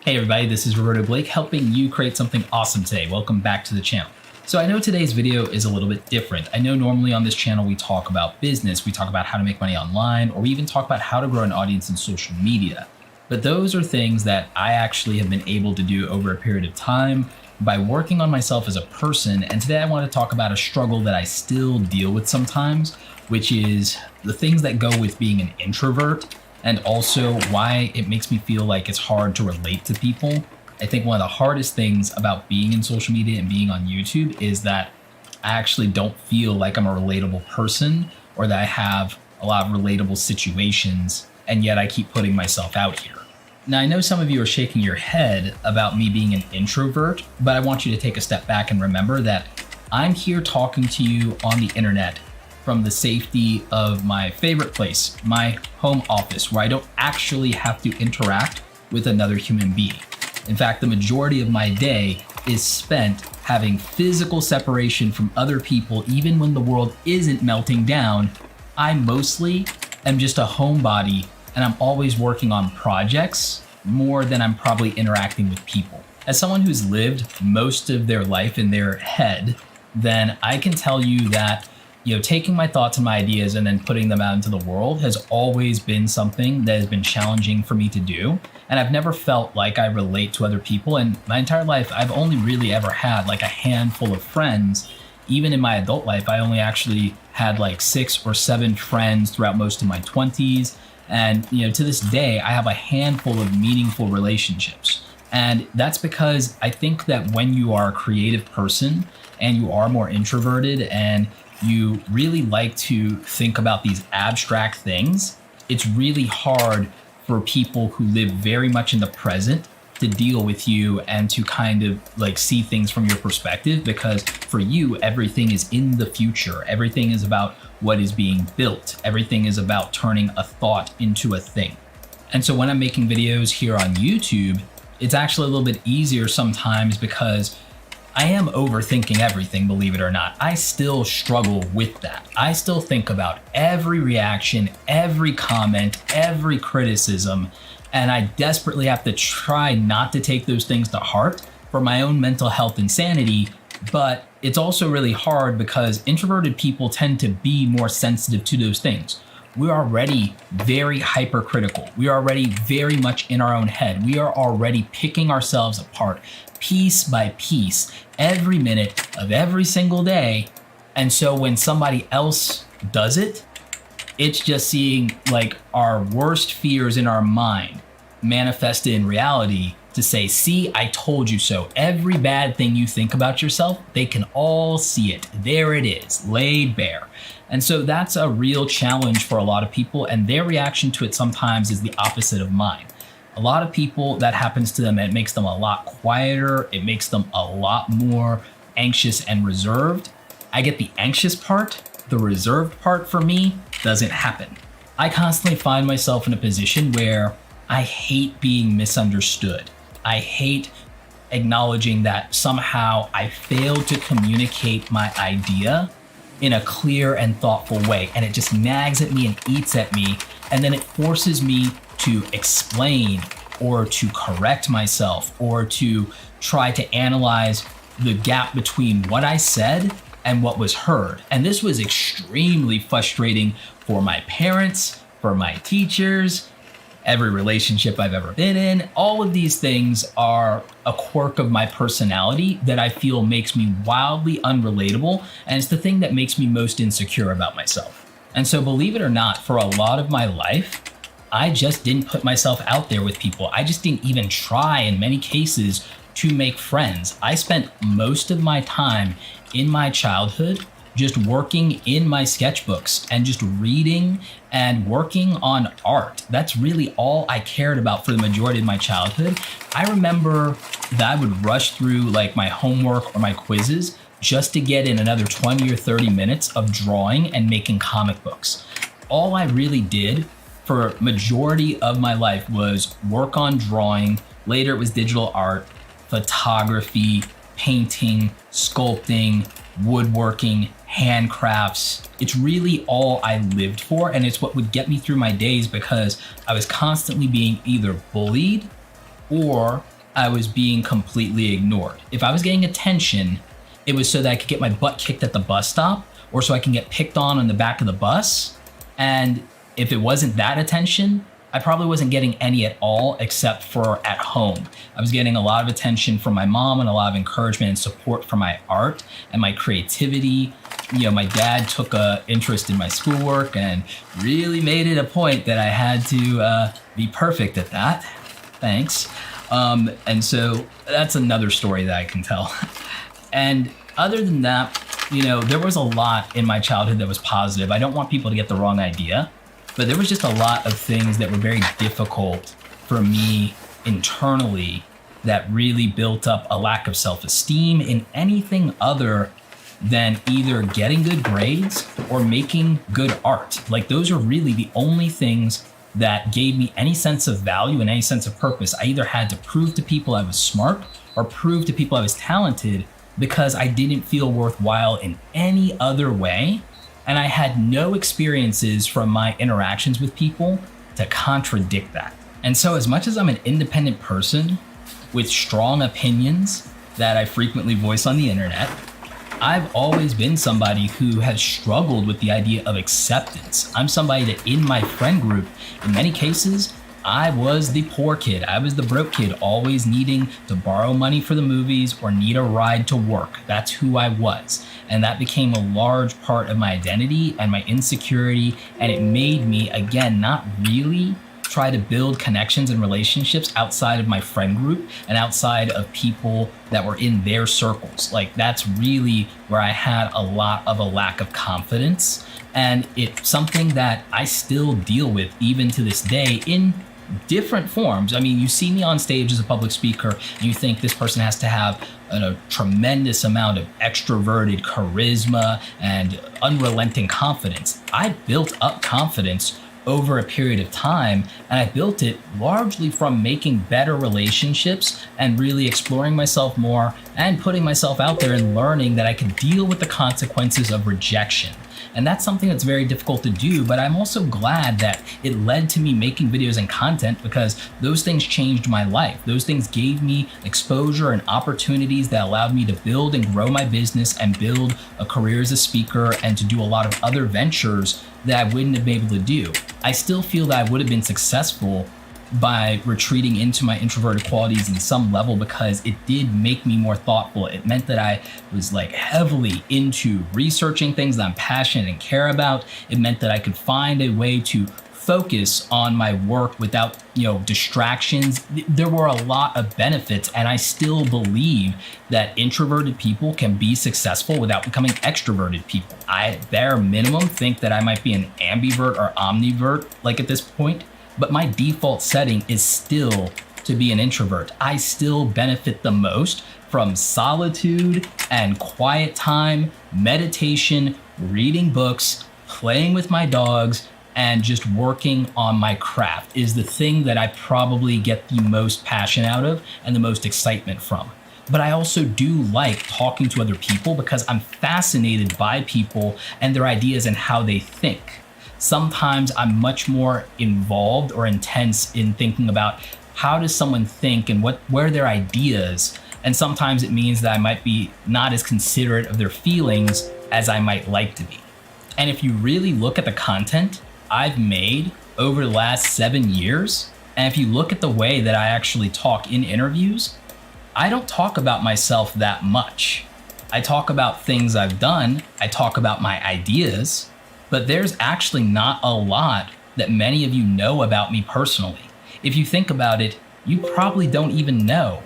Hey everybody, this is Roberto Blake helping you create something awesome today. Welcome back to the channel. So I know today's video is a little bit different. I know normally on this channel we talk about business, we talk about how to make money online, or we even talk about how to grow an audience in social media. But those are things that I actually have been able to do over a period of time by working on myself as a person. And today I want to talk about a struggle that I still deal with sometimes, which is the things that go with being an introvert, and also why it makes me feel like it's hard to relate to people. I think one of the hardest things about being in social media and being on YouTube is that I actually don't feel like I'm a relatable person, or that I have a lot of relatable situations, and yet I keep putting myself out here. Now, I know some of you are shaking your head about me being an introvert, but I want you to take a step back and remember that I'm here talking to you on the internet from the safety of my favorite place, my home office, where I don't actually have to interact with another human being. In fact, the majority of my day is spent having physical separation from other people. Even when the world isn't melting down, I mostly am just a homebody, and I'm always working on projects more than I'm probably interacting with people. As someone who's lived most of their life in their head, then I can tell you that taking my thoughts and my ideas and then putting them out into the world has always been something that has been challenging for me to do. And I've never felt like I relate to other people. And my entire life, I've only really ever had like a handful of friends. Even in my adult life, I only actually had like 6 or 7 friends throughout most of my 20s. And to this day, I have a handful of meaningful relationships. And that's because I think that when you are a creative person and you are more introverted and you really like to think about these abstract things, it's really hard for people who live very much in the present to deal with you and to kind of like see things from your perspective, because for you, everything is in the future. Everything is about what is being built. Everything is about turning a thought into a thing. And so when I'm making videos here on YouTube, it's actually a little bit easier sometimes because I am overthinking everything, believe it or not. I still struggle with that. I still think about every reaction, every comment, every criticism, and I desperately have to try not to take those things to heart for my own mental health and sanity. But it's also really hard because introverted people tend to be more sensitive to those things. We're already very hypercritical. We are already very much in our own head. We are already picking ourselves apart piece by piece every minute of every single day. And so when somebody else does it, it's just seeing like our worst fears in our mind manifested in reality to say, see, I told you so. Every bad thing you think about yourself, they can all see it. There it is, laid bare. And so that's a real challenge for a lot of people, and their reaction to it sometimes is the opposite of mine. A lot of people, that happens to them, and it makes them a lot quieter. It makes them a lot more anxious and reserved. I get the anxious part. The reserved part for me doesn't happen. I constantly find myself in a position where I hate being misunderstood. I hate acknowledging that somehow I failed to communicate my idea in a clear and thoughtful way. And it just nags at me and eats at me. And then it forces me to explain or to correct myself or to try to analyze the gap between what I said and what was heard. And this was extremely frustrating for my parents, for my teachers, every relationship I've ever been in. All of these things are a quirk of my personality that I feel makes me wildly unrelatable, and it's the thing that makes me most insecure about myself. And so believe it or not, for a lot of my life, I just didn't put myself out there with people. I just didn't even try in many cases to make friends. I spent most of my time in my childhood just working in my sketchbooks and just reading and working on art. That's really all I cared about for the majority of my childhood. I remember that I would rush through like my homework or my quizzes just to get in another 20 or 30 minutes of drawing and making comic books. All I really did for majority of my life was work on drawing. Later it was digital art, photography, painting, sculpting, woodworking, handcrafts. It's really all I lived for, and it's what would get me through my days because I was constantly being either bullied or I was being completely ignored. If I was getting attention, it was so that I could get my butt kicked at the bus stop or so I can get picked on the back of the bus. And if it wasn't that attention, I probably wasn't getting any at all except for at home. I was getting a lot of attention from my mom and a lot of encouragement and support for my art and my creativity. My dad took an interest in my schoolwork and really made it a point that I had to be perfect at that. Thanks. And so that's another story that I can tell. And other than that, there was a lot in my childhood that was positive. I don't want people to get the wrong idea, but there was just a lot of things that were very difficult for me internally that really built up a lack of self-esteem in anything other than either getting good grades or making good art. Like, those are really the only things that gave me any sense of value and any sense of purpose. I either had to prove to people I was smart or prove to people I was talented because I didn't feel worthwhile in any other way. And I had no experiences from my interactions with people to contradict that. And so as much as I'm an independent person with strong opinions that I frequently voice on the internet, I've always been somebody who has struggled with the idea of acceptance. I'm somebody that in my friend group, in many cases, I was the poor kid. I was the broke kid, always needing to borrow money for the movies or need a ride to work. That's who I was. And that became a large part of my identity and my insecurity. And it made me, again, not really try to build connections and relationships outside of my friend group and outside of people that were in their circles. Like, that's really where I had a lot of a lack of confidence. And it's something that I still deal with even to this day in different forms. I mean, you see me on stage as a public speaker, and you think this person has to have a tremendous amount of extroverted charisma and unrelenting confidence. I built up confidence over a period of time, and I built it largely from making better relationships and really exploring myself more and putting myself out there and learning that I could deal with the consequences of rejection. And that's something that's very difficult to do, but I'm also glad that it led to me making videos and content, because those things changed my life. Those things gave me exposure and opportunities that allowed me to build and grow my business and build a career as a speaker and to do a lot of other ventures that I wouldn't have been able to do. I still feel that I would have been successful by retreating into my introverted qualities in some level, because it did make me more thoughtful. It meant that I was like heavily into researching things that I'm passionate and care about. It meant that I could find a way to focus on my work without, distractions. There were a lot of benefits, and I still believe that introverted people can be successful without becoming extroverted people. I, at bare minimum, think that I might be an ambivert or omnivert, like at this point. But my default setting is still to be an introvert. I still benefit the most from solitude and quiet time, meditation, reading books, playing with my dogs, and just working on my craft is the thing that I probably get the most passion out of and the most excitement from. But I also do like talking to other people because I'm fascinated by people and their ideas and how they think. Sometimes I'm much more involved or intense in thinking about how does someone think and what are their ideas. And sometimes it means that I might be not as considerate of their feelings as I might like to be. And if you really look at the content I've made over the last 7 years, and if you look at the way that I actually talk in interviews, I don't talk about myself that much. I talk about things I've done, I talk about my ideas, but there's actually not a lot that many of you know about me personally. If you think about it, you probably don't even know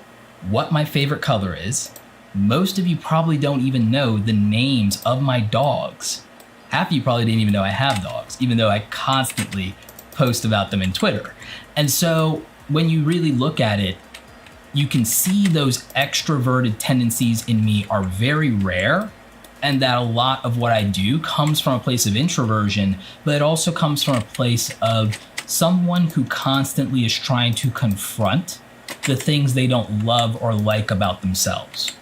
what my favorite color is. Most of you probably don't even know the names of my dogs. Half of you probably didn't even know I have dogs, even though I constantly post about them in Twitter. And so when you really look at it, you can see those extroverted tendencies in me are very rare, and that a lot of what I do comes from a place of introversion, but it also comes from a place of someone who constantly is trying to confront the things they don't love or like about themselves.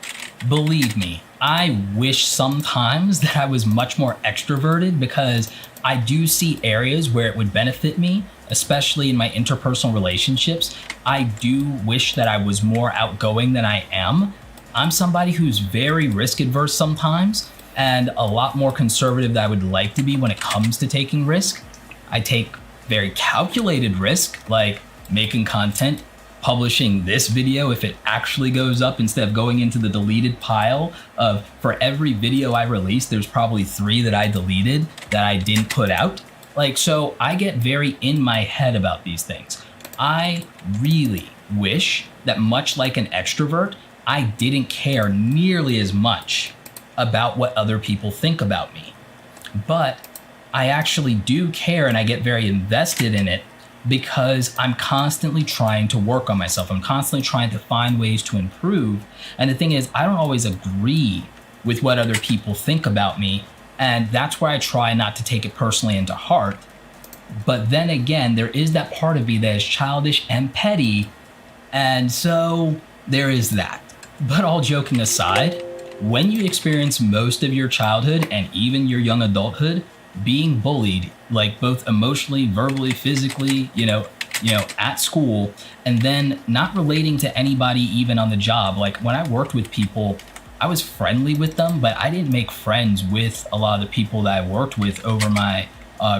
Believe me, I wish sometimes that I was much more extroverted, because I do see areas where it would benefit me, especially in my interpersonal relationships. I do wish that I was more outgoing than I am. I'm somebody who's very risk adverse sometimes and a lot more conservative than I would like to be when it comes to taking risk. I take very calculated risk, like making content, publishing this video if it actually goes up instead of going into the deleted pile of, for every video I released, there's probably 3 that I deleted that I didn't put out. Like, so I get very in my head about these things. I really wish that, much like an extrovert, I didn't care nearly as much about what other people think about me. But I actually do care, and I get very invested in it because I'm constantly trying to work on myself. I'm constantly trying to find ways to improve. And the thing is, I don't always agree with what other people think about me. And that's where I try not to take it personally into heart. But then again, there is that part of me that is childish and petty. And so there is that. But all joking aside, when you experience most of your childhood and even your young adulthood being bullied, like both emotionally, verbally, physically, at school, and then not relating to anybody even on the job. Like when I worked with people, I was friendly with them, but I didn't make friends with a lot of the people that I worked with over my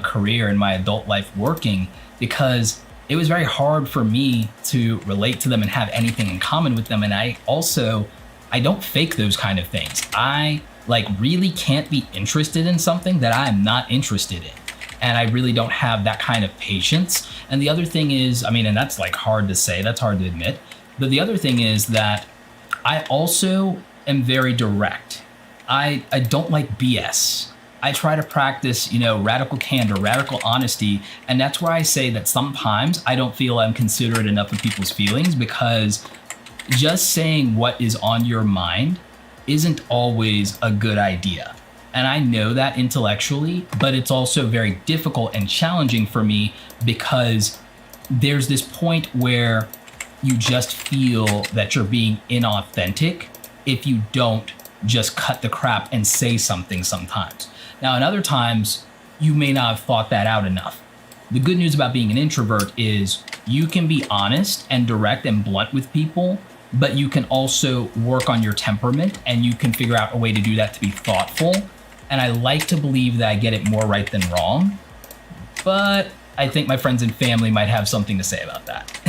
career and my adult life working, because it was very hard for me to relate to them and have anything in common with them. And I don't fake those kind of things. I really can't be interested in something that I'm not interested in. And I really don't have that kind of patience. And the other thing is, and that's hard to say, that's hard to admit. But the other thing is that I also am very direct. I don't like BS. I try to practice, radical candor, radical honesty. And that's where I say that sometimes I don't feel I'm considerate enough of people's feelings, because just saying what is on your mind isn't always a good idea. And I know that intellectually, but it's also very difficult and challenging for me, because there's this point where you just feel that you're being inauthentic if you don't just cut the crap and say something sometimes. Now, in other times, you may not have thought that out enough. The good news about being an introvert is you can be honest and direct and blunt with people, but you can also work on your temperament, and you can figure out a way to do that to be thoughtful. And I like to believe that I get it more right than wrong, but I think my friends and family might have something to say about that.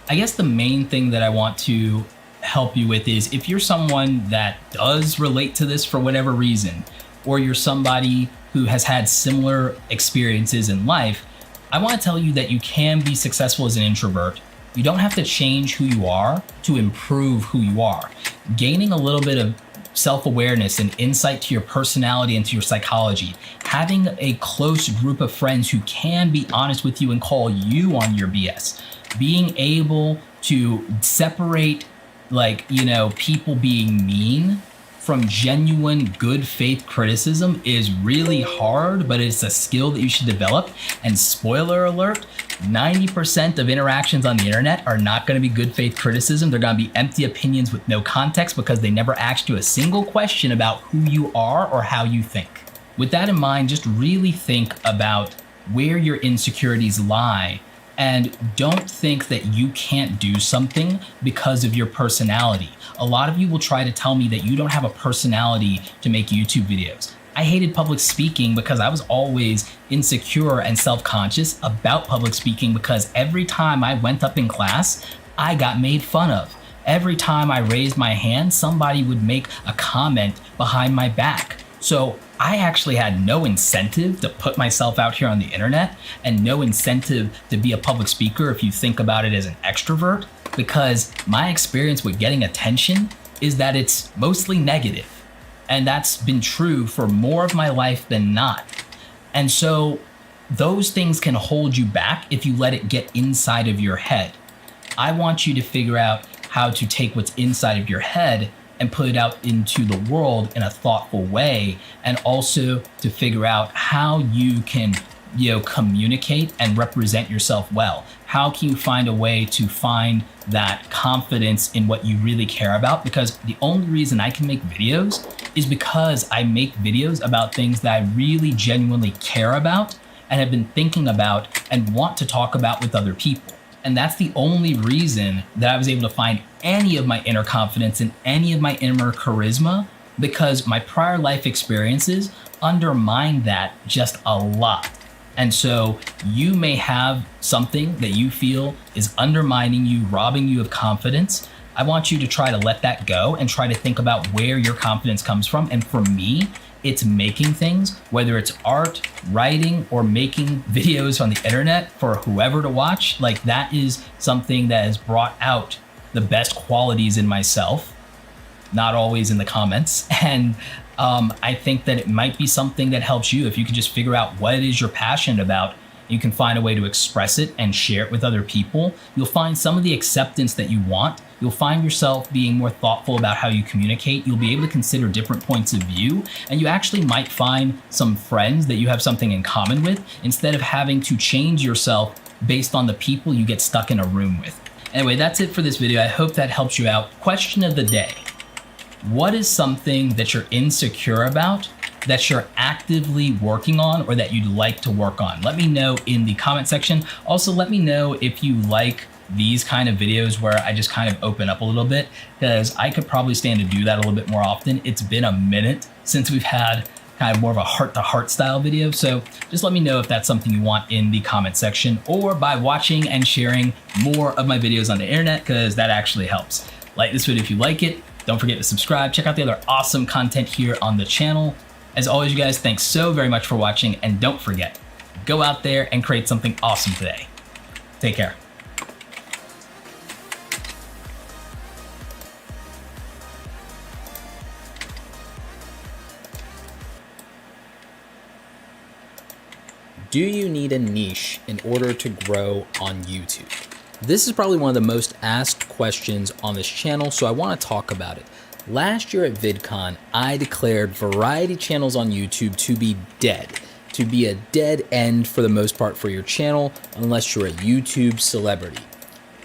I guess the main thing that I want to help you with is, if you're someone that does relate to this for whatever reason, or you're somebody who has had similar experiences in life, I want to tell you that you can be successful as an introvert. You don't have to change who you are to improve who you are. Gaining a little bit of self-awareness and insight to your personality and to your psychology, having a close group of friends who can be honest with you and call you on your BS, being able to separate people being mean from genuine good faith criticism is really hard, but it's a skill that you should develop. And spoiler alert, 90% of interactions on the internet are not going to be good faith criticism. They're going to be empty opinions with no context, because they never asked you a single question about who you are or how you think. With that in mind, just really think about where your insecurities lie, and don't think that you can't do something because of your personality. A lot of you will try to tell me that you don't have a personality to make YouTube videos. I hated public speaking because I was always insecure and self-conscious about public speaking, because every time I went up in class, I got made fun of. Every time I raised my hand, somebody would make a comment behind my back. So I actually had no incentive to put myself out here on the internet, and no incentive to be a public speaker if you think about it as an extrovert, because my experience with getting attention is that it's mostly negative. And that's been true for more of my life than not. And so those things can hold you back if you let it get inside of your head. I want you to figure out how to take what's inside of your head and put it out into the world in a thoughtful way, and also to figure out how you can, communicate and represent yourself well. How can you find a way to find that confidence in what you really care about? Because the only reason I can make videos is because I make videos about things that I really genuinely care about, and have been thinking about and want to talk about with other people. And that's the only reason that I was able to find any of my inner confidence and any of my inner charisma, because my prior life experiences undermined that just a lot. And so you may have something that you feel is undermining you, robbing you of confidence. I want you to try to let that go and try to think about where your confidence comes from. And for me, it's making things, whether it's art, writing, or making videos on the internet for whoever to watch. Like, that is something that has brought out the best qualities in myself, not always in the comments. And I think that it might be something that helps you if you can just figure out what it is you're passionate about. You can find a way to express it and share it with other people. You'll find some of the acceptance that you want. You'll find yourself being more thoughtful about how you communicate. You'll be able to consider different points of view, and you actually might find some friends that you have something in common with, instead of having to change yourself based on the people you get stuck in a room with. Anyway, that's it for this video. I hope that helps you out. Question of the day: what is something that you're insecure about that you're actively working on, or that you'd like to work on? Let me know in the comment section. Also, let me know if you like these kind of videos where I just kind of open up a little bit, because I could probably stand to do that a little bit more often. It's been a minute since we've had kind of more of a heart-to-heart style video. So just let me know if that's something you want in the comment section, or by watching and sharing more of my videos on the internet, because that actually helps. Like this video if you like it. Don't forget to subscribe. Check out the other awesome content here on the channel. As always, you guys, thanks so very much for watching, and don't forget, go out there and create something awesome today. Take care. Do you need a niche in order to grow on YouTube? This is probably one of the most asked questions on this channel, so I want to talk about it. Last year at VidCon, I declared variety channels on YouTube to be dead, to be a dead end for the most part for your channel, unless you're a YouTube celebrity.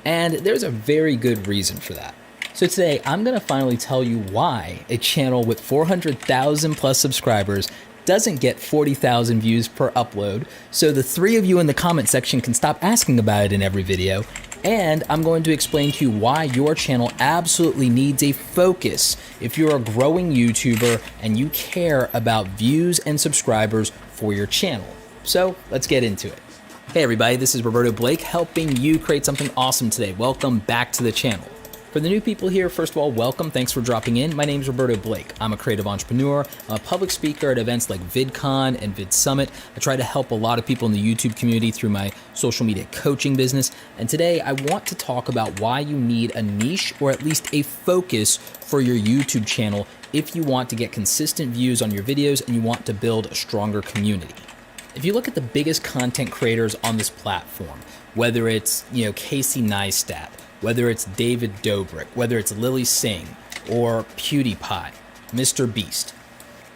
And there's a very good reason for that. So today, I'm going to finally tell you why a channel with 400,000 plus subscribers doesn't get 40,000 views per upload, so the three of you in the comment section can stop asking about it in every video. And I'm going to explain to you why your channel absolutely needs a focus if you're a growing YouTuber and you care about views and subscribers for your channel. So let's get into it. Hey everybody, this is Roberto Blake, helping you create something awesome today. Welcome back to the channel. For the new people here, first of all, welcome. Thanks for dropping in. My name is Roberto Blake. I'm a creative entrepreneur. I'm a public speaker at events like VidCon and VidSummit. I try to help a lot of people in the YouTube community through my social media coaching business. And today I want to talk about why you need a niche, or at least a focus for your YouTube channel if you want to get consistent views on your videos and you want to build a stronger community. If you look at the biggest content creators on this platform, whether it's, Casey Neistat, whether it's David Dobrik, whether it's Lily Singh, or PewDiePie, Mr. Beast,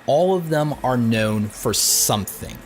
all of them are known for something.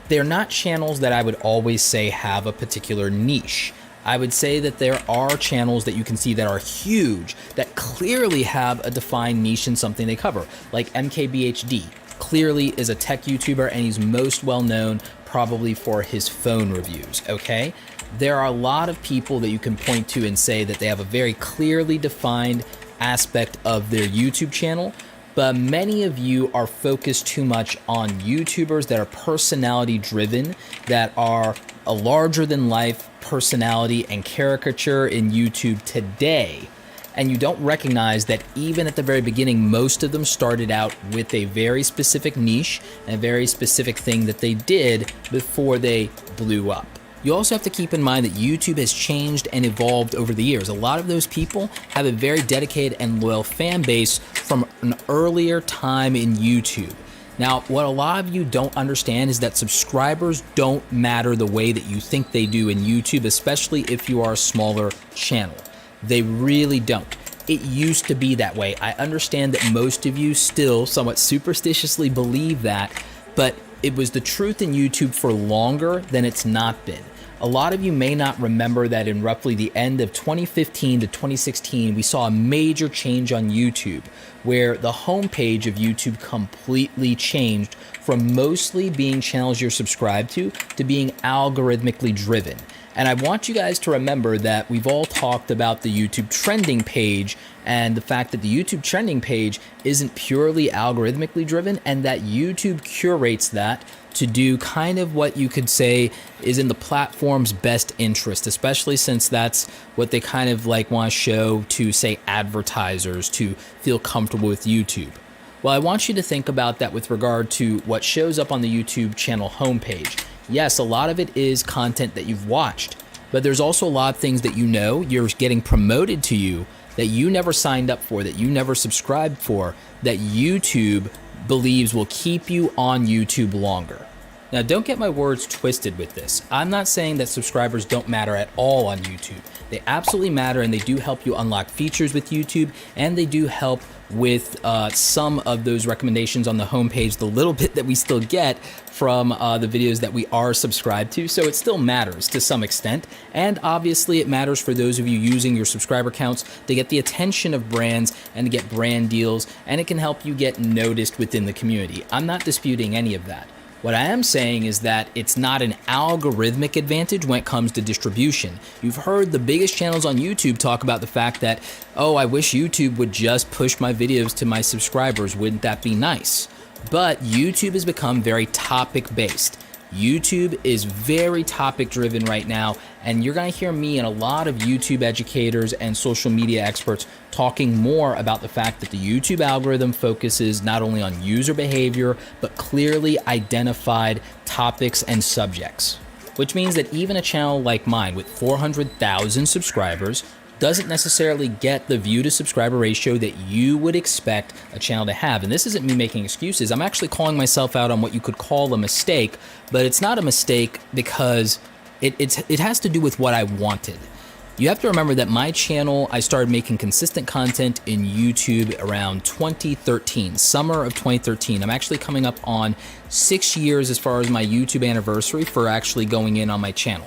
They're not channels that I would always say have a particular niche. I would say that there are channels that you can see that are huge, that clearly have a defined niche in something they cover, like MKBHD. Clearly is a tech YouTuber, and he's most well known probably for his phone reviews, okay? There are a lot of people that you can point to and say that they have a very clearly defined aspect of their YouTube channel, but many of you are focused too much on YouTubers that are personality driven, that are a larger than life personality and caricature in YouTube today. And you don't recognize that even at the very beginning, most of them started out with a very specific niche and a very specific thing that they did before they blew up. You also have to keep in mind that YouTube has changed and evolved over the years. A lot of those people have a very dedicated and loyal fan base from an earlier time in YouTube. Now, what a lot of you don't understand is that subscribers don't matter the way that you think they do in YouTube, especially if you are a smaller channel. They really don't. It used to be that way. I understand that most of you still somewhat superstitiously believe that, but it was the truth in YouTube for longer than it's not been. A lot of you may not remember that in roughly the end of 2015 to 2016, we saw a major change on YouTube where the homepage of YouTube completely changed from mostly being channels you're subscribed to being algorithmically driven. And I want you guys to remember that we've all talked about the YouTube trending page and the fact that the YouTube trending page isn't purely algorithmically driven and that YouTube curates that to do kind of what you could say is in the platform's best interest, especially since that's what they kind of like want to show to, say, advertisers to feel comfortable with YouTube. Well, I want you to think about that with regard to what shows up on the YouTube channel homepage. Yes, a lot of it is content that you've watched, but there's also a lot of things that you know you're getting promoted to you that you never signed up for, that you never subscribed for, that YouTube believes will keep you on YouTube longer. Now, don't get my words twisted with this. I'm not saying that subscribers don't matter at all on YouTube. They absolutely matter, and they do help you unlock features with YouTube, and they do help with some of those recommendations on the homepage, the little bit that we still get from the videos that we are subscribed to. So it still matters to some extent. And obviously it matters for those of you using your subscriber counts to get the attention of brands and to get brand deals, and it can help you get noticed within the community. I'm not disputing any of that. What I am saying is that it's not an algorithmic advantage when it comes to distribution. You've heard the biggest channels on YouTube talk about the fact that, oh, I wish YouTube would just push my videos to my subscribers. Wouldn't that be nice? But YouTube has become very topic-based. YouTube is very topic-driven right now, and you're going to hear me and a lot of YouTube educators and social media experts talking more about the fact that the YouTube algorithm focuses not only on user behavior, but clearly identified topics and subjects. Which means that even a channel like mine with 400,000 subscribers doesn't necessarily get the view to subscriber ratio that you would expect a channel to have. And this isn't me making excuses. I'm actually calling myself out on what you could call a mistake, but it's not a mistake because it has to do with what I wanted. You have to remember that my channel, I started making consistent content in YouTube around 2013, summer of 2013. I'm actually coming up on 6 years as far as my YouTube anniversary for actually going in on my channel.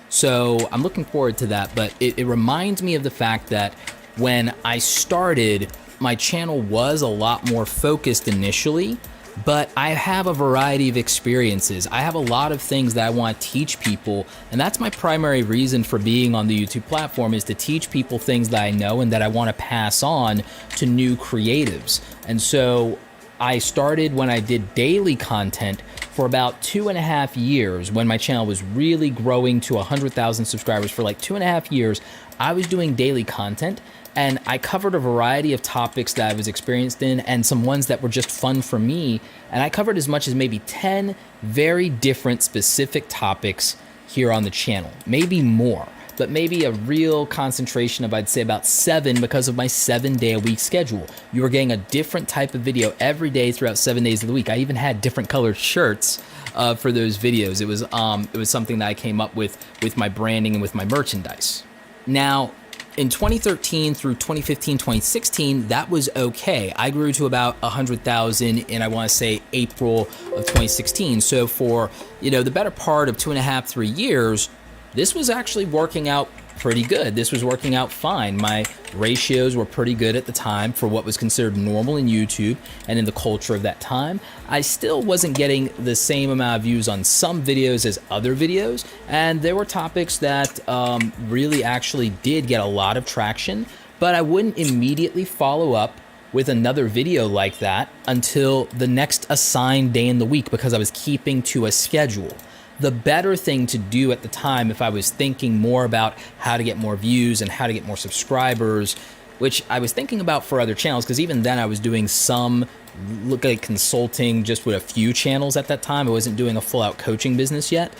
So I'm looking forward to that, but it reminds me of the fact that when I started, my channel was a lot more focused initially, but I have a variety of experiences. I have a lot of things that I want to teach people, and that's my primary reason for being on the YouTube platform, is to teach people things that I know and that I want to pass on to new creatives. And so I started when I did daily content for about 2.5 years. When my channel was really growing to 100,000 subscribers, for like 2.5 years, I was doing daily content, and I covered a variety of topics that I was experienced in and some ones that were just fun for me. And I covered as much as maybe 10 very different specific topics here on the channel, maybe more, but maybe a real concentration of, I'd say, about 7 because of my 7-day-a-week schedule. You were getting a different type of video every day throughout 7 days of the week. I even had different colored shirts for those videos. It was something that I came up with my branding and with my merchandise. Now, in 2013 through 2015, 2016, that was okay. I grew to about 100,000 in, I want to say, April of 2016. So for, the better part of 2.5, 3 years, this was actually working out pretty good. This was working out fine. My ratios were pretty good at the time for what was considered normal in YouTube and in the culture of that time. I still wasn't getting the same amount of views on some videos as other videos, and there were topics that really actually did get a lot of traction, but I wouldn't immediately follow up with another video like that until the next assigned day in the week because I was keeping to a schedule. The better thing to do at the time, if I was thinking more about how to get more views and how to get more subscribers, which I was thinking about for other channels, because even then I was doing some like consulting just with a few channels at that time. I wasn't doing a full-out coaching business yet.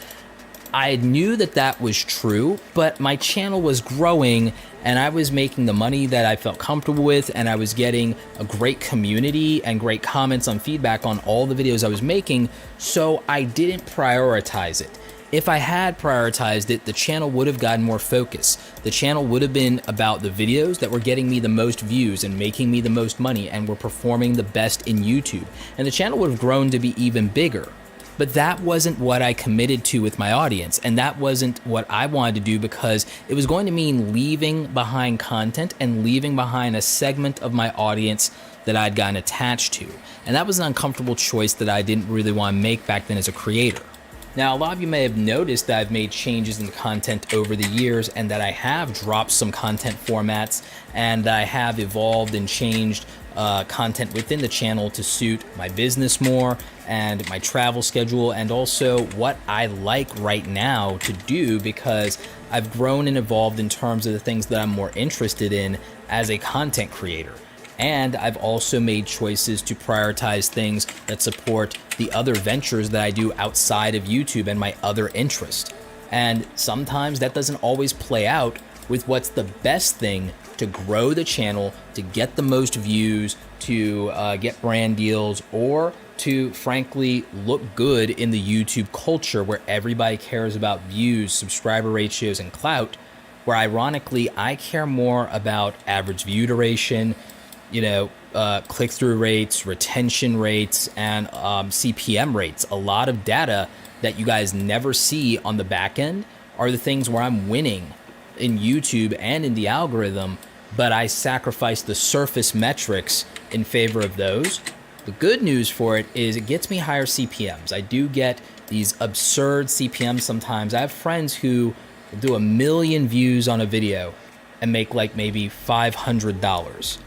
I knew that that was true, but my channel was growing and I was making the money that I felt comfortable with, and I was getting a great community and great comments on feedback on all the videos I was making, so I didn't prioritize it. If I had prioritized it, the channel would have gotten more focus. The channel would have been about the videos that were getting me the most views and making me the most money and were performing the best in YouTube. And the channel would have grown to be even bigger. But that wasn't what I committed to with my audience. And that wasn't what I wanted to do, because it was going to mean leaving behind content and leaving behind a segment of my audience that I'd gotten attached to. And that was an uncomfortable choice that I didn't really want to make back then as a creator. Now, a lot of you may have noticed that I've made changes in the content over the years, and that I have dropped some content formats, and I have evolved and changed content within the channel to suit my business more and my travel schedule, and also what I like right now to do, because I've grown and evolved in terms of the things that I'm more interested in as a content creator. And I've also made choices to prioritize things that support the other ventures that I do outside of YouTube and my other interests. And sometimes that doesn't always play out with what's the best thing to grow the channel, to get the most views, to get brand deals, or to frankly look good in the YouTube culture where everybody cares about views, subscriber ratios, and clout, where ironically I care more about average view duration, click-through rates, retention rates, and CPM rates. A lot of data that you guys never see on the back end are the things where I'm winning in YouTube and in the algorithm, but I sacrifice the surface metrics in favor of those. The good news for it is it gets me higher CPMs. I do get these absurd CPMs sometimes. I have friends who do 1 million views on a video and make like maybe $500.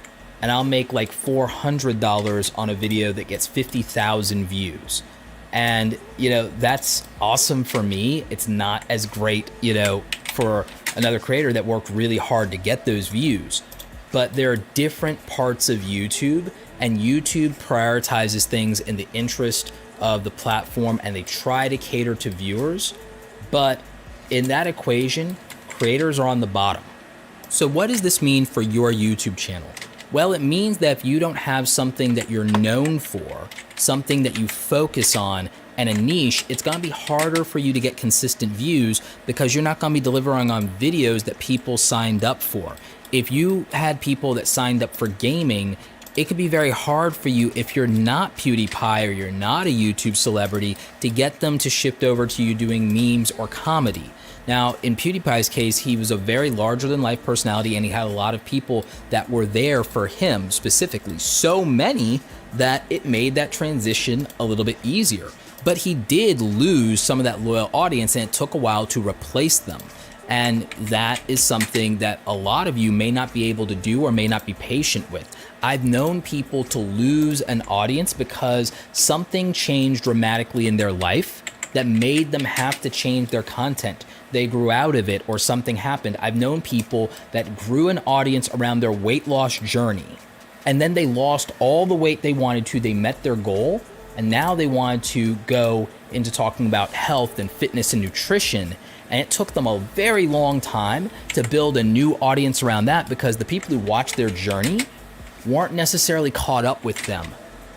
And I'll make like $400 on a video that gets 50,000 views. And, that's awesome for me. It's not as great, for another creator that worked really hard to get those views. But there are different parts of YouTube, and YouTube prioritizes things in the interest of the platform, and they try to cater to viewers. But in that equation, creators are on the bottom. So what does this mean for your YouTube channel? Well, it means that if you don't have something that you're known for, something that you focus on, and a niche, it's going to be harder for you to get consistent views, because you're not going to be delivering on videos that people signed up for. If you had people that signed up for gaming, it could be very hard for you, if you're not PewDiePie or you're not a YouTube celebrity, to get them to shift over to you doing memes or comedy. Now, in PewDiePie's case, he was a very larger-than-life personality, and he had a lot of people that were there for him specifically. So many that it made that transition a little bit easier. But he did lose some of that loyal audience, and it took a while to replace them. And that is something that a lot of you may not be able to do or may not be patient with. I've known people to lose an audience because something changed dramatically in their life that made them have to change their content. They grew out of it, or something happened. I've known people that grew an audience around their weight loss journey, and then they lost all the weight they wanted to. They met their goal, and now they wanted to go into talking about health and fitness and nutrition. And it took them a very long time to build a new audience around that, because the people who watched their journey weren't necessarily caught up with them.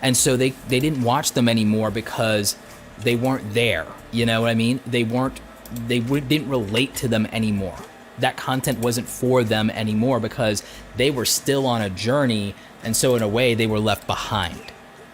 And so they didn't watch them anymore because they weren't there. You know what I mean? They didn't relate to them anymore. That content wasn't for them anymore because they were still on a journey, and so in a way they were left behind.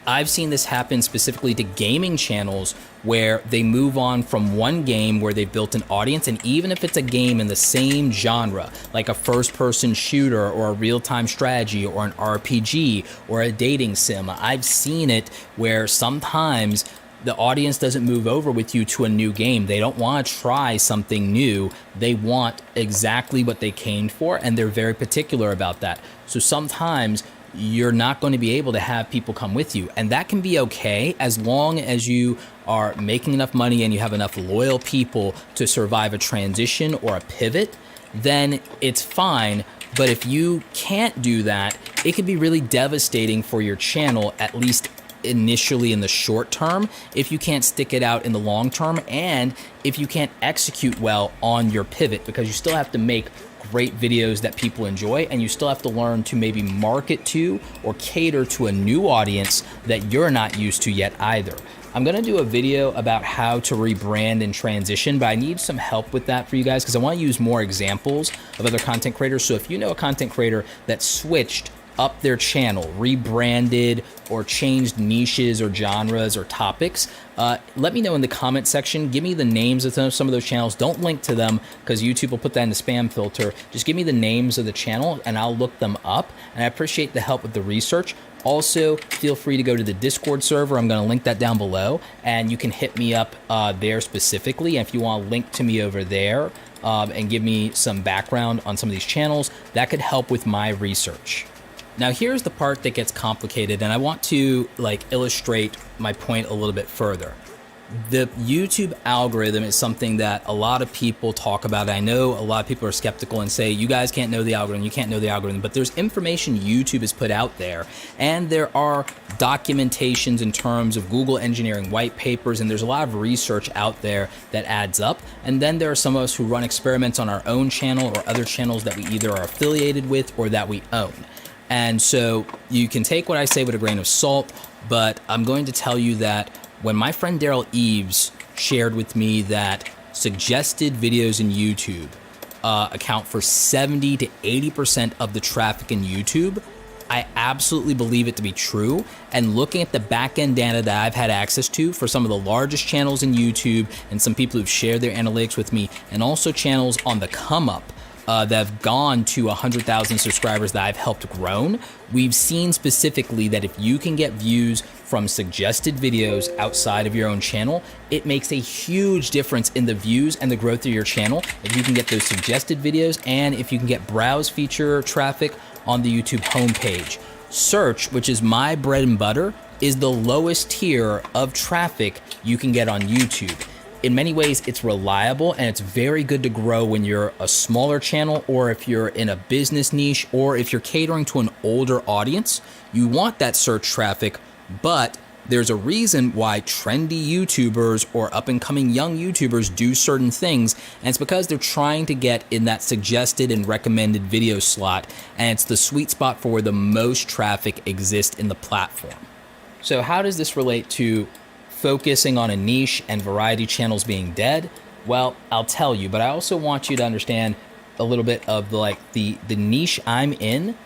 I've seen this happen specifically to gaming channels, where they move on from one game where they've built an audience, and even if it's a game in the same genre, like a first-person shooter or a real-time strategy or an RPG or a dating sim, I've seen it where sometimes the audience doesn't move over with you to a new game. They don't want to try something new. They want exactly what they came for, and they're very particular about that. So sometimes you're not going to be able to have people come with you, and that can be okay as long as you are making enough money and you have enough loyal people to survive a transition or a pivot. Then it's fine. But if you can't do that, it can be really devastating for your channel, at least initially in the short term, if you can't stick it out in the long term, and if you can't execute well on your pivot, because you still have to make great videos that people enjoy, and you still have to learn to maybe market to or cater to a new audience that you're not used to yet either. I'm gonna do a video about how to rebrand and transition, but I need some help with that for you guys, because I want to use more examples of other content creators. So if you know a content creator that switched up their channel, rebranded or changed niches or genres or topics, let me know in the comment section. Give me the names of some of those channels. Don't link to them because YouTube will put that in the spam filter. Just give me the names of the channel and I'll look them up. And I appreciate the help with the research. Also, feel free to go to the Discord server. I'm going to link that down below, and you can hit me up there specifically. And if you want to link to me over there and give me some background on some of these channels, that could help with my research. Now, here's the part that gets complicated, and I want to illustrate my point a little bit further. The YouTube algorithm is something that a lot of people talk about. I know a lot of people are skeptical and say, you guys can't know the algorithm, you can't know the algorithm, but there's information YouTube has put out there, and there are documentations in terms of Google engineering white papers, and there's a lot of research out there that adds up. And then there are some of us who run experiments on our own channel or other channels that we either are affiliated with or that we own. And so you can take what I say with a grain of salt, but I'm going to tell you that when my friend Daryl Eves shared with me that suggested videos in YouTube account for 70 to 80% of the traffic in YouTube, I absolutely believe it to be true. And looking at the back-end data that I've had access to for some of the largest channels in YouTube and some people who've shared their analytics with me, and also channels on the come-up that have gone to 100,000 subscribers that I've helped grown, we've seen specifically that if you can get views from suggested videos outside of your own channel, it makes a huge difference in the views and the growth of your channel if you can get those suggested videos and if you can get browse feature traffic on the YouTube homepage. Search, which is my bread and butter, is the lowest tier of traffic you can get on YouTube. In many ways, it's reliable and it's very good to grow when you're a smaller channel or if you're in a business niche or if you're catering to an older audience. You want that search traffic, but there's a reason why trendy YouTubers or up-and-coming young YouTubers do certain things, and it's because they're trying to get in that suggested and recommended video slot, and it's the sweet spot for where the most traffic exists in the platform. So how does this relate to focusing on a niche and variety channels being dead? Well, I'll tell you, but I also want you to understand a little bit of the niche I'm in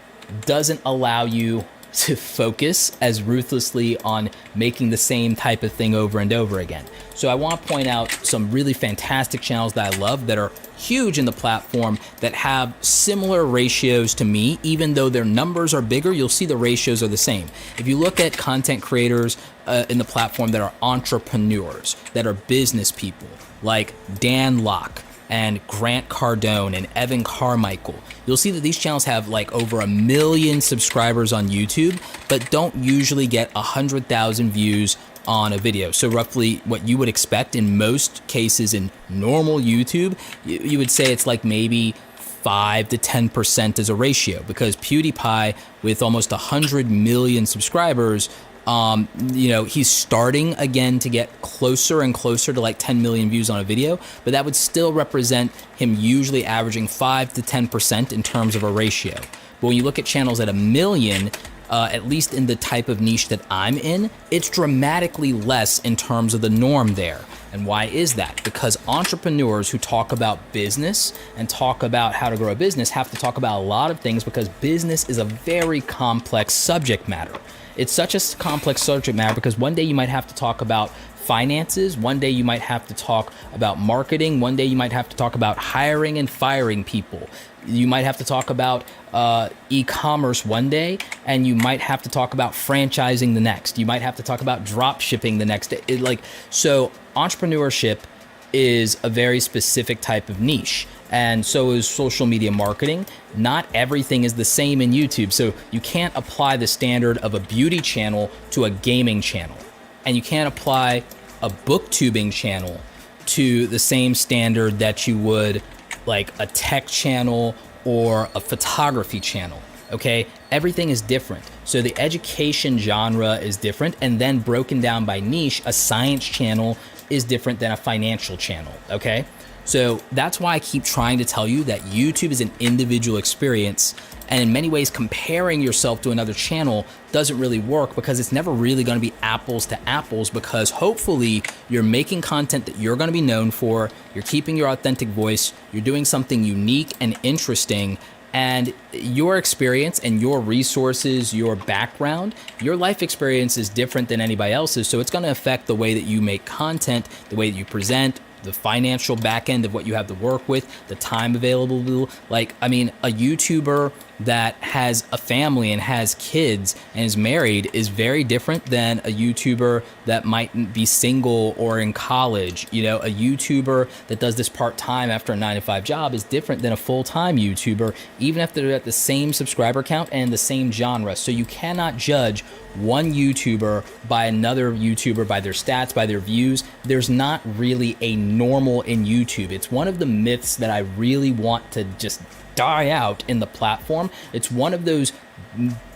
doesn't allow you to focus as ruthlessly on making the same type of thing over and over again. So I want to point out some really fantastic channels that I love that are huge in the platform that have similar ratios to me. Even though their numbers are bigger, you'll see the ratios are the same. If you look at content creators in the platform that are entrepreneurs, that are business people, like Dan Locke and Grant Cardone and Evan Carmichael, you'll see that these channels have over 1 million subscribers on YouTube, but don't usually get 100,000 views on a video. So roughly what you would expect in most cases in normal YouTube, you would say it's maybe 5 to 10% as a ratio, because PewDiePie with almost 100 million subscribers, he's starting again to get closer and closer to 10 million views on a video, but that would still represent him usually averaging 5 to 10% in terms of a ratio. But when you look at channels at 1 million, at least in the type of niche that I'm in, it's dramatically less in terms of the norm there. And why is that? Because entrepreneurs who talk about business and talk about how to grow a business have to talk about a lot of things, because business is a very complex subject matter. It's such a complex subject matter because one day you might have to talk about finances, one day you might have to talk about marketing, one day you might have to talk about hiring and firing people. You might have to talk about e-commerce one day, and you might have to talk about franchising the next. You might have to talk about drop shipping the next day. So entrepreneurship is a very specific type of niche, and so is social media marketing. Not everything is the same in YouTube, so you can't apply the standard of a beauty channel to a gaming channel, and you can't apply a booktubing channel to the same standard that you would a tech channel or a photography channel. Okay, everything is different. So the education genre is different, and then broken down by niche, a science channel is different than a financial channel. Okay, so that's why I keep trying to tell you that YouTube is an individual experience, and in many ways comparing yourself to another channel doesn't really work, because it's never really going to be apples to apples, because hopefully you're making content that you're going to be known for, you're keeping your authentic voice, you're doing something unique and interesting, And your experience and your resources, your background, your life experience is different than anybody else's. So it's going to affect the way that you make content, the way that you present, the financial back end of what you have to work with, the time available. Like, I mean, a YouTuber that has a family and has kids and is married is very different than a YouTuber that might be single or in college. You know, a YouTuber that does this part-time after a 9-to-5 job is different than a full-time YouTuber, even if they're at the same subscriber count and the same genre. So you cannot judge one YouTuber by another YouTuber by their stats, by their views. There's not really a normal in YouTube. It's one of the myths that I really want to just die out in the platform. It's one of those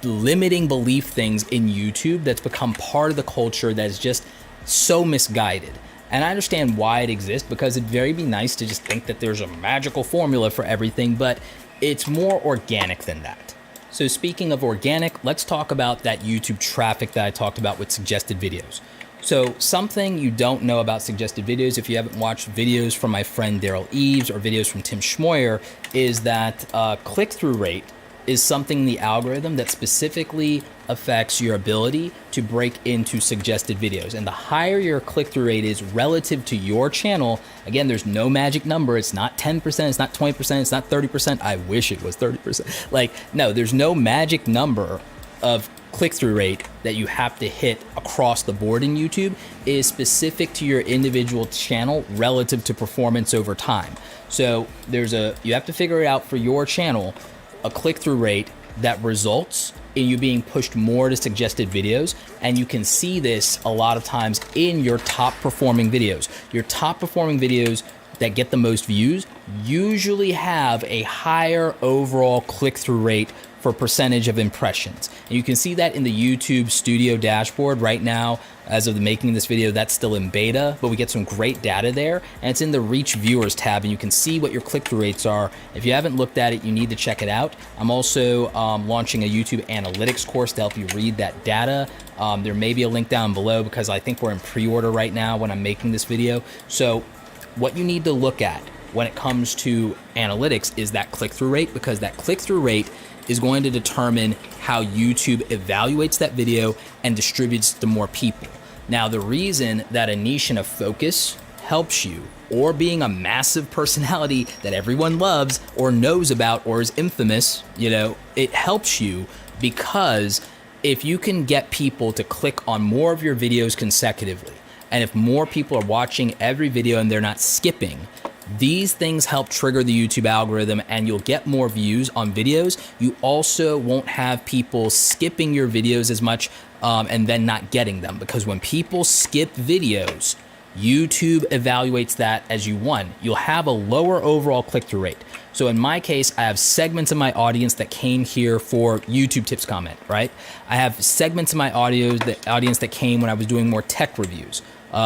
limiting belief things in YouTube that's become part of the culture that is just so misguided. And I understand why it exists, because it'd very be nice to just think that there's a magical formula for everything, but it's more organic than that. So speaking of organic, let's talk about that YouTube traffic that I talked about with suggested videos. So something you don't know about suggested videos, if you haven't watched videos from my friend Daryl Eves or videos from Tim Schmoyer, is that click-through rate is something in the algorithm that specifically affects your ability to break into suggested videos. And the higher your click-through rate is relative to your channel, again, there's no magic number. It's not 10%, it's not 20%, it's not 30%. I wish it was 30%. Like, no, there's no magic number of click-through rate that you have to hit across the board in YouTube. It is specific to your individual channel relative to performance over time. So you have to figure it out for your channel, a click-through rate that results in you being pushed more to suggested videos. And you can see this a lot of times in your top performing videos. Your top performing videos that get the most views usually have a higher overall click-through rate for percentage of impressions. And you can see that in the YouTube Studio dashboard right now. As of the making of this video, that's still in beta, but we get some great data there, and it's in the Reach Viewers tab, and you can see what your click-through rates are. If you haven't looked at it, you need to check it out. I'm also launching a YouTube analytics course to help you read that data. There may be a link down below because I think we're in pre-order right now when I'm making this video. So what you need to look at when it comes to analytics is that click-through rate, because that click-through rate is going to determine how YouTube evaluates that video and distributes it to more people. Now, the reason that a niche and a focus helps you, or being a massive personality that everyone loves or knows about or is infamous, you know, it helps you because if you can get people to click on more of your videos consecutively, and if more people are watching every video and they're not skipping, these things help trigger the YouTube algorithm and you'll get more views on videos. You also won't have people skipping your videos as much and then not getting them, because when people skip videos, YouTube evaluates that as you won. You'll have a lower overall click-through rate. So in my case, I have segments of my audience that came here for YouTube tips comment, right? I have segments of my audience that came when I was doing more tech reviews.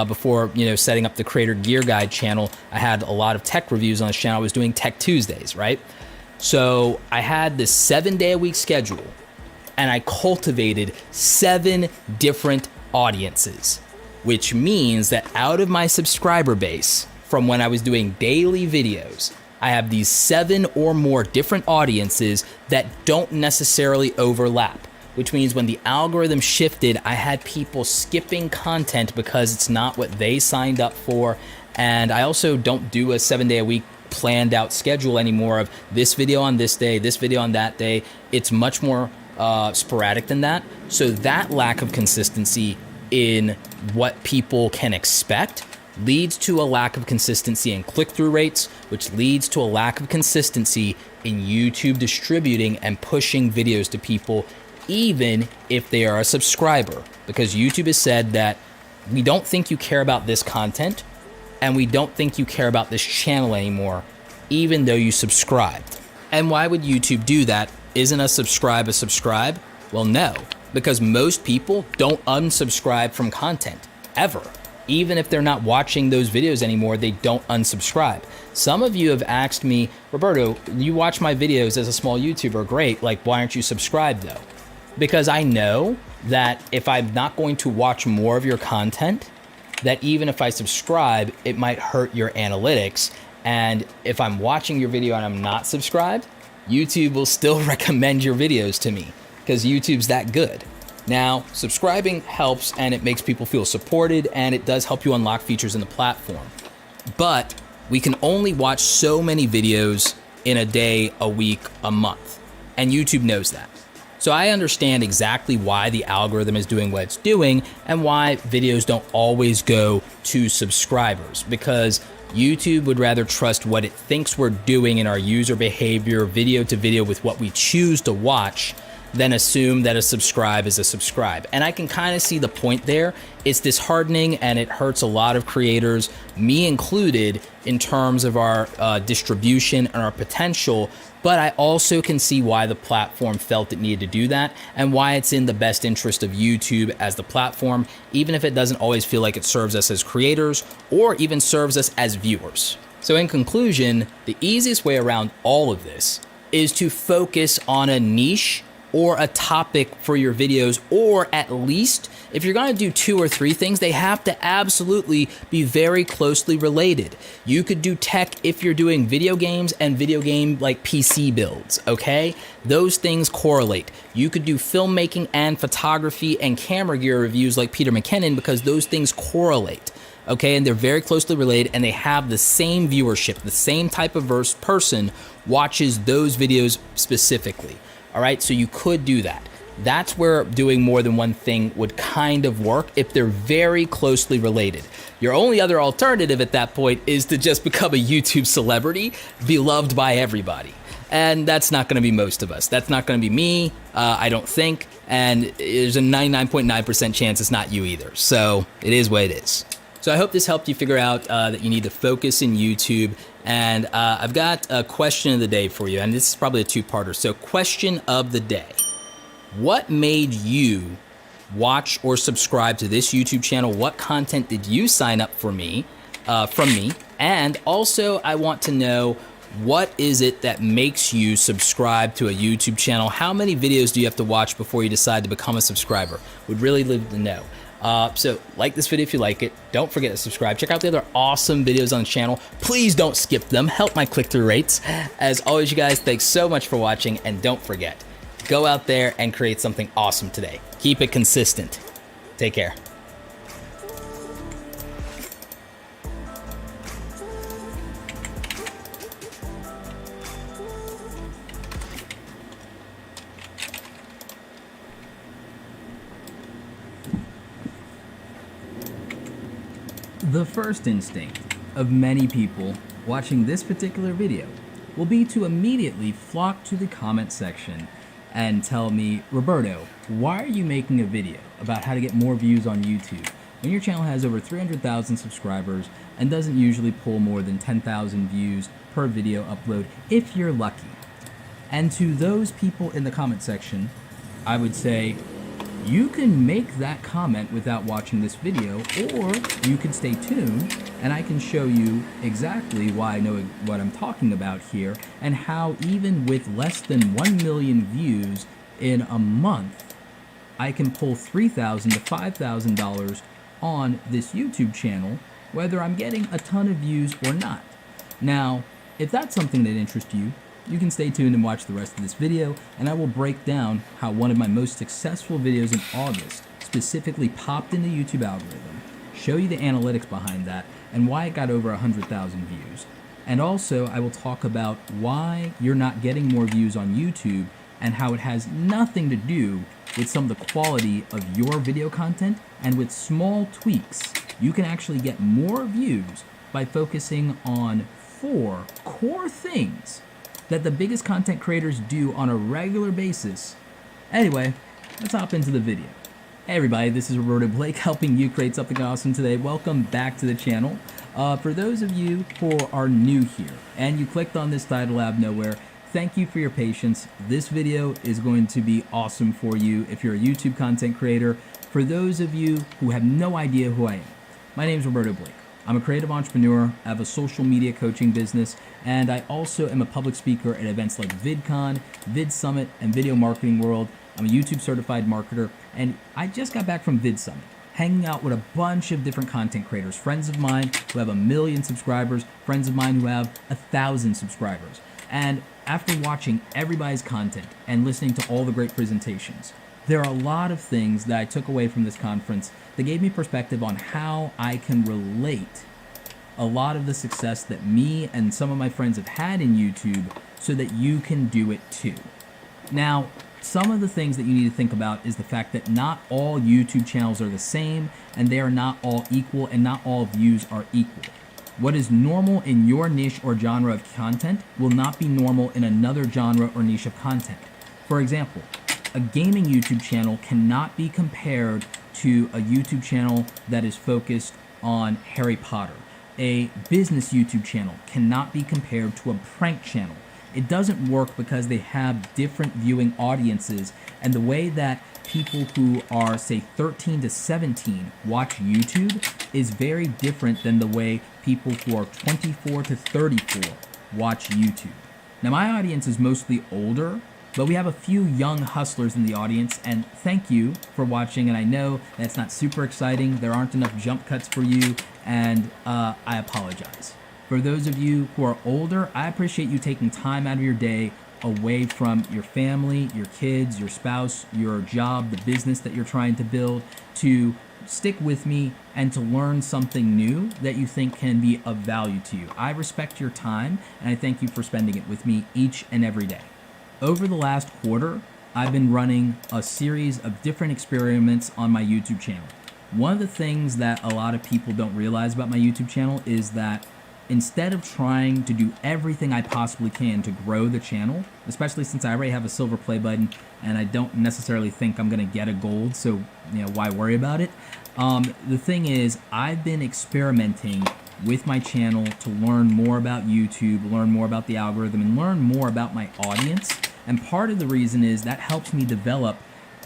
Before, you know, setting up the Creator Gear Guide channel, I had a lot of tech reviews on this channel. I was doing Tech Tuesdays, right? So I had this 7-day-a-week schedule, and I cultivated 7 different audiences, which means that out of my subscriber base from when I was doing daily videos, I have these 7 or more different audiences that don't necessarily overlap. Which means when the algorithm shifted, I had people skipping content because it's not what they signed up for. And I also don't do a 7-day-a-week planned out schedule anymore of this video on this day, this video on that day. It's much more sporadic than that. So that lack of consistency in what people can expect leads to a lack of consistency in click-through rates, which leads to a lack of consistency in YouTube distributing and pushing videos to people, even if they are a subscriber, because YouTube has said that we don't think you care about this content and we don't think you care about this channel anymore, even though you subscribed. And why would YouTube do that? Isn't a subscribe? Well, no, because most people don't unsubscribe from content ever. Even if they're not watching those videos anymore, they don't unsubscribe. Some of you have asked me, Roberto, you watch my videos as a small YouTuber, great, like why aren't you subscribed though? Because I know that if I'm not going to watch more of your content, that even if I subscribe, it might hurt your analytics. And if I'm watching your video and I'm not subscribed, YouTube will still recommend your videos to me because YouTube's that good. Now, subscribing helps and it makes people feel supported and it does help you unlock features in the platform. But we can only watch so many videos in a day, a week, a month, and YouTube knows that. So I understand exactly why the algorithm is doing what it's doing and why videos don't always go to subscribers, because YouTube would rather trust what it thinks we're doing in our user behavior, video to video with what we choose to watch, than assume that a subscribe is a subscribe. And I can kind of see the point there. It's disheartening and it hurts a lot of creators, me included, in terms of our distribution and our potential. But I also can see why the platform felt it needed to do that and why it's in the best interest of YouTube as the platform, even if it doesn't always feel like it serves us as creators or even serves us as viewers. So in conclusion, the easiest way around all of this is to focus on a niche or a topic for your videos, or at least if you're gonna do 2 or 3 things, they have to absolutely be very closely related. You could do tech if you're doing video games and video game like PC builds, okay? Those things correlate. You could do filmmaking and photography and camera gear reviews like Peter McKinnon because those things correlate. Okay, and they're very closely related and they have the same viewership, the same type of person watches those videos specifically. All right, so you could do that. That's where doing more than one thing would kind of work if they're very closely related. Your only other alternative at that point is to just become a YouTube celebrity, beloved by everybody. And that's not gonna be most of us. That's not gonna be me, I don't think, and there's a 99.9% chance it's not you either. So it is what it is. So I hope this helped you figure out that you need to focus in YouTube. And I've got a question of the day for you, and this is probably a 2-parter. So question of the day: what made you watch or subscribe to this YouTube channel? What content did you sign up for from me? And also I want to know, what is it that makes you subscribe to a YouTube channel? How many videos do you have to watch before you decide to become a subscriber? Would really love to know. So like this video if you like it. Don't forget to subscribe. Check out the other awesome videos on the channel. Please don't skip them. Help my click-through rates. As always, you guys, thanks so much for watching. And don't forget, go out there and create something awesome today. Keep it consistent. Take care. The first instinct of many people watching this particular video will be to immediately flock to the comment section and tell me, Roberto, why are you making a video about how to get more views on YouTube when your channel has over 300,000 subscribers and doesn't usually pull more than 10,000 views per video upload if you're lucky? And to those people in the comment section, I would say, you can make that comment without watching this video, or you can stay tuned and I can show you exactly why I know what I'm talking about here and how even with less than 1 million views in a month, I can pull $3,000 to $5,000 on this YouTube channel, whether I'm getting a ton of views or not. Now, if that's something that interests you, you can stay tuned and watch the rest of this video, and I will break down how one of my most successful videos in August specifically popped in the YouTube algorithm, show you the analytics behind that, and why it got over 100,000 views. And also, I will talk about why you're not getting more views on YouTube and how it has nothing to do with some of the quality of your video content, and with small tweaks, you can actually get more views by focusing on 4 core things that the biggest content creators do on a regular basis. Anyway, let's hop into the video. Hey everybody, this is Roberto Blake helping you create something awesome today. Welcome back to the channel. For those of you who are new here and you clicked on this title out of nowhere, thank you for your patience. This video is going to be awesome for you if you're a YouTube content creator. For those of you who have no idea who I am, my name is Roberto Blake. I'm a creative entrepreneur, I have a social media coaching business, and I also am a public speaker at events like VidCon, VidSummit, and Video Marketing World. I'm a YouTube certified marketer, and I just got back from VidSummit, hanging out with a bunch of different content creators, friends of mine who have 1 million subscribers, friends of mine who have 1,000 subscribers. And after watching everybody's content and listening to all the great presentations, there are a lot of things that I took away from this conference that gave me perspective on how I can relate a lot of the success that me and some of my friends have had in YouTube so that you can do it too. Now, some of the things that you need to think about is the fact that not all YouTube channels are the same, and they are not all equal, and not all views are equal. What is normal in your niche or genre of content will not be normal in another genre or niche of content. For example, a gaming YouTube channel cannot be compared to a YouTube channel that is focused on Harry Potter. A business YouTube channel cannot be compared to a prank channel. It doesn't work because they have different viewing audiences, and the way that people who are, say, 13 to 17 watch YouTube is very different than the way people who are 24 to 34 watch YouTube. Now, my audience is mostly older, but we have a few young hustlers in the audience, and thank you for watching. And I know that's not super exciting. There aren't enough jump cuts for you, and I apologize. For those of you who are older, I appreciate you taking time out of your day away from your family, your kids, your spouse, your job, the business that you're trying to build, to stick with me and to learn something new that you think can be of value to you. I respect your time, and I thank you for spending it with me each and every day. Over the last quarter, I've been running a series of different experiments on my YouTube channel. One of the things that a lot of people don't realize about my YouTube channel is that instead of trying to do everything I possibly can to grow the channel, especially since I already have a silver play button and I don't necessarily think I'm gonna get a gold, so why worry about it? The thing is, I've been experimenting with my channel to learn more about YouTube, learn more about the algorithm, and learn more about my audience. And part of the reason is that helps me develop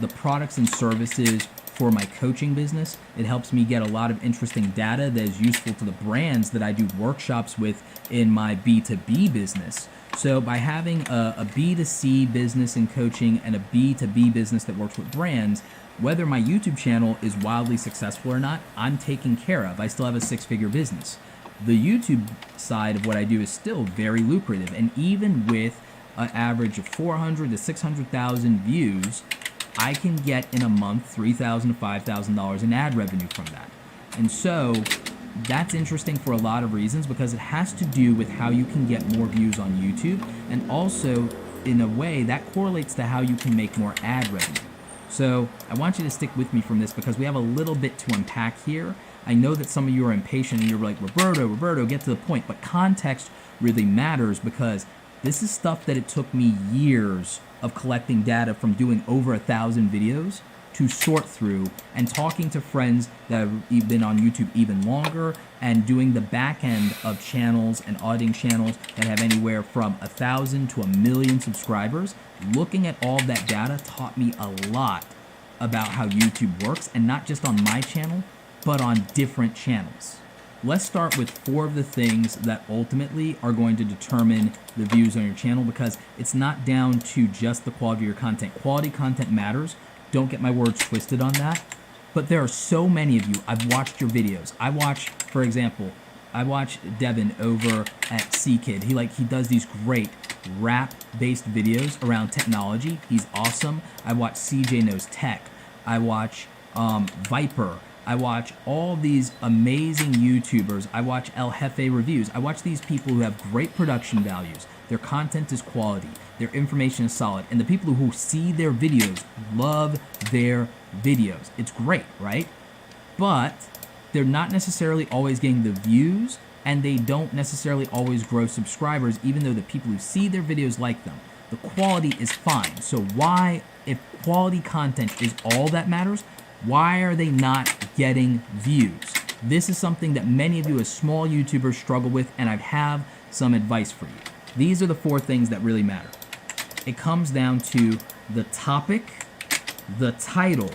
the products and services for my coaching business. It helps me get a lot of interesting data that is useful to the brands that I do workshops with in my B2B business. So by having a B2C business in coaching and a B2B business that works with brands, whether my YouTube channel is wildly successful or not, I'm taken care of. I still have a six-figure business. The YouTube side of what I do is still very lucrative, and even with an average of 400 to 600,000 views, I can get in a month $3,000 to $5,000 in ad revenue from that. And so that's interesting for a lot of reasons, because it has to do with how you can get more views on YouTube, and also in a way that correlates to how you can make more ad revenue. So I want you to stick with me from this, because we have a little bit to unpack here. I know that some of you are impatient and you're like, Roberto, get to the point. But context really matters, because this is stuff that it took me years of collecting data from doing over 1,000 videos to sort through, and talking to friends that have been on YouTube even longer, and doing the back end of channels and auditing channels that have anywhere from 1,000 to 1,000,000 subscribers. Looking at all that data taught me a lot about how YouTube works, and not just on my channel, but on different channels. Let's start with 4 of the things that ultimately are going to determine the views on your channel, because it's not down to just the quality of your content. Quality content matters. Don't get my words twisted on that. But there are so many of you. I've watched your videos. I watch, for example, Devin over at C-Kid. He does these great rap-based videos around technology. He's awesome. I watch CJ Knows Tech. I watch Viper. I watch all these amazing YouTubers. I watch El Jefe Reviews. I watch these people who have great production values. Their content is quality. Their information is solid. And the people who see their videos love their videos. It's great, right? But they're not necessarily always getting the views, and they don't necessarily always grow subscribers, even though the people who see their videos like them. The quality is fine. So why, if quality content is all that matters, why are they not getting views? This is something that many of you as small YouTubers struggle with, and I have some advice for you. These are the 4 things that really matter. It comes down to the topic, the title,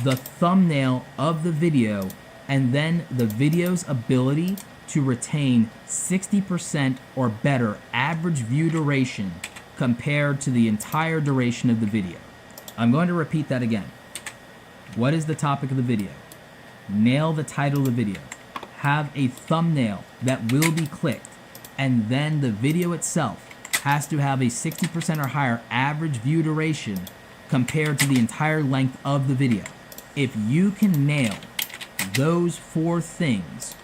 the thumbnail of the video, and then the video's ability to retain 60% or better average view duration compared to the entire duration of the video. I'm going to repeat that again. What is the topic of the video? Nail the title of the video. Have a thumbnail that will be clicked, and then the video itself has to have a 60% or higher average view duration compared to the entire length of the video. If you can nail those 4 things,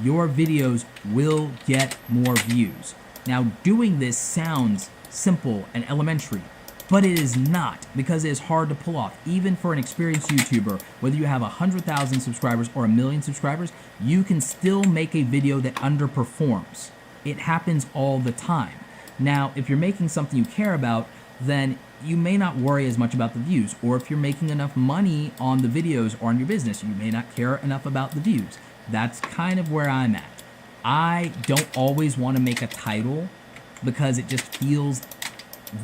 your videos will get more views. Now, doing this sounds simple and elementary, but it is not, because it is hard to pull off. Even for an experienced YouTuber, whether you have 100,000 subscribers or 1 million subscribers, you can still make a video that underperforms. It happens all the time. Now, if you're making something you care about, then you may not worry as much about the views. Or if you're making enough money on the videos or on your business, you may not care enough about the views. That's kind of where I'm at. I don't always want to make a title because it just feels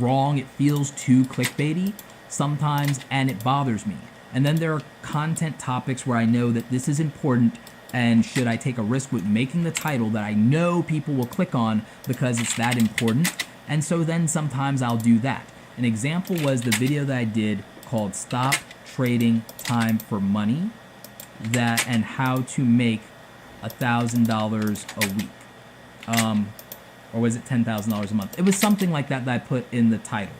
wrong. It feels too clickbaity sometimes, and it bothers me. And then there are content topics where I know that this is important, and should I take a risk with making the title that I know people will click on because it's that important? And so then sometimes I'll do that. An example was the video that I did called Stop Trading Time for Money, and how to make $1,000 a week. Or was it $10,000 a month? It was something like that I put in the title.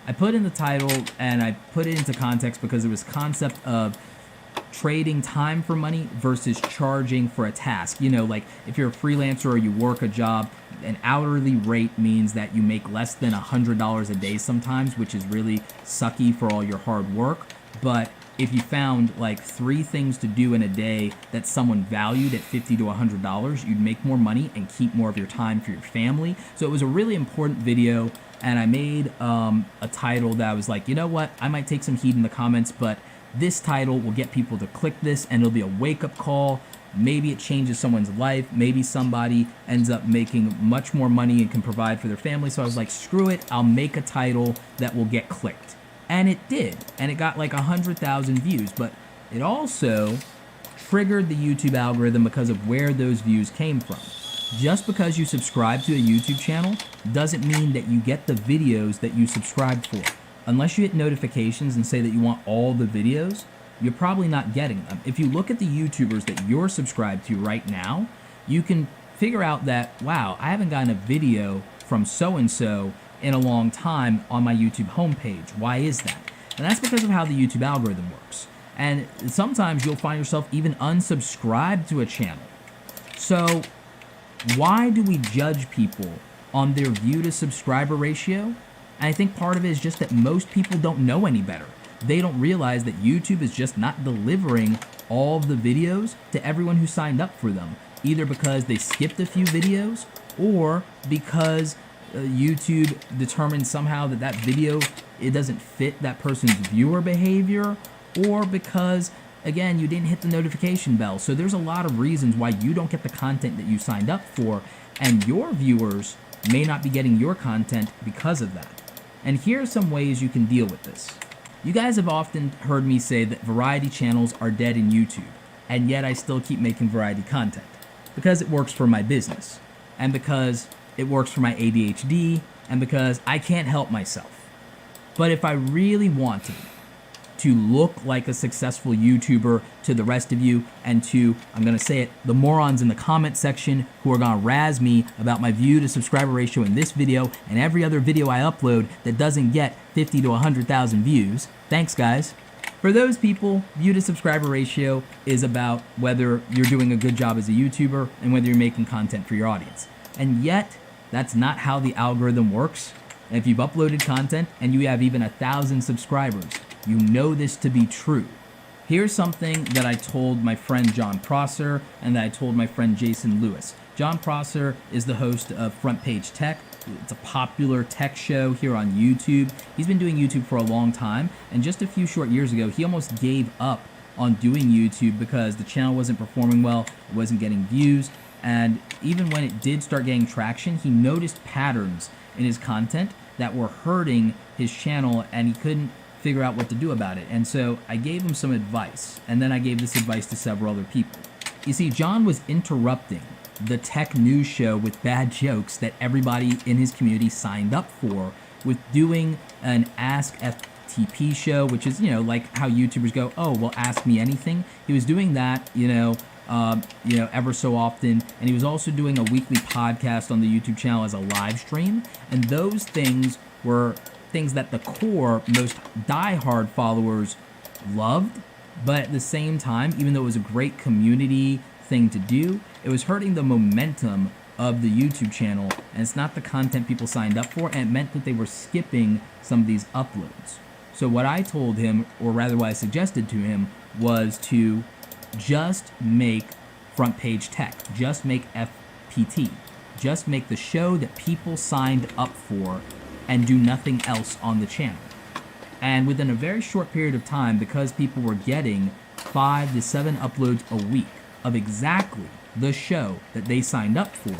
I put in the title and I put it into context because it was concept of trading time for money versus charging for a task. You know, like if you're a freelancer or you work a job, an hourly rate means that you make less than $100 a day sometimes, which is really sucky for all your hard work. But if you found like 3 things to do in a day that someone valued at $50 to $100, you'd make more money and keep more of your time for your family. So it was a really important video, and I made a title that I was like, you know what, I might take some heat in the comments, but this title will get people to click this, and it'll be a wake-up call. Maybe it changes someone's life. Maybe somebody ends up making much more money and can provide for their family. So I was like, screw it, I'll make a title that will get clicked. And it did, and it got like 100,000 views, but it also triggered the YouTube algorithm because of where those views came from. Just because you subscribe to a YouTube channel doesn't mean that you get the videos that you subscribed for. Unless you hit notifications and say that you want all the videos, you're probably not getting them. If you look at the YouTubers that you're subscribed to right now, you can figure out that, wow, I haven't gotten a video from so-and-so in a long time on my YouTube homepage. Why is that? And that's because of how the YouTube algorithm works. And sometimes you'll find yourself even unsubscribed to a channel. So why do we judge people on their view to subscriber ratio? And I think part of it is just that most people don't know any better. They don't realize that YouTube is just not delivering all of the videos to everyone who signed up for them, either because they skipped a few videos or because YouTube determined somehow that that video, it doesn't fit that person's viewer behavior, or because, again, you didn't hit the notification bell. So there's a lot of reasons why you don't get the content that you signed up for, and your viewers may not be getting your content because of that. And here are some ways you can deal with this. You guys have often heard me say that variety channels are dead in YouTube, and yet I still keep making variety content because it works for my business, and because it works for my ADHD, and because I can't help myself. But if I really wanted to look like a successful YouTuber to the rest of you, and to, I'm gonna say it, the morons in the comment section who are gonna razz me about my view to subscriber ratio in this video and every other video I upload that doesn't get 50 to 100,000 views, thanks guys. For those people, view to subscriber ratio is about whether you're doing a good job as a YouTuber and whether you're making content for your audience. And yet, that's not how the algorithm works. And if you've uploaded content and you have even 1,000 subscribers, you know this to be true. Here's something that I told my friend John Prosser and that I told my friend Jason Lewis. John Prosser is the host of Front Page Tech. It's a popular tech show here on YouTube. He's been doing YouTube for a long time, and just a few short years ago, he almost gave up on doing YouTube because the channel wasn't performing well, it wasn't getting views, and even when it did start getting traction, he noticed patterns in his content that were hurting his channel, and he couldn't figure out what to do about it. And so I gave him some advice, and then I gave this advice to several other people. You see, John was interrupting the tech news show with bad jokes that everybody in his community signed up for, with doing an Ask FTP show, which is, you know, like how YouTubers go, oh, well, ask me anything. He was doing that, you know, ever so often. And he was also doing a weekly podcast on the YouTube channel as a live stream. And those things were things that the core, most diehard followers loved. But at the same time, even though it was a great community thing to do, it was hurting the momentum of the YouTube channel, and it's not the content people signed up for, and it meant that they were skipping some of these uploads. So what I told him, or rather what I suggested to him, was to just make front page tech, just make FPT, just make the show that people signed up for and do nothing else on the channel. And within a very short period of time, because people were getting 5 to 7 uploads a week of exactly the show that they signed up for,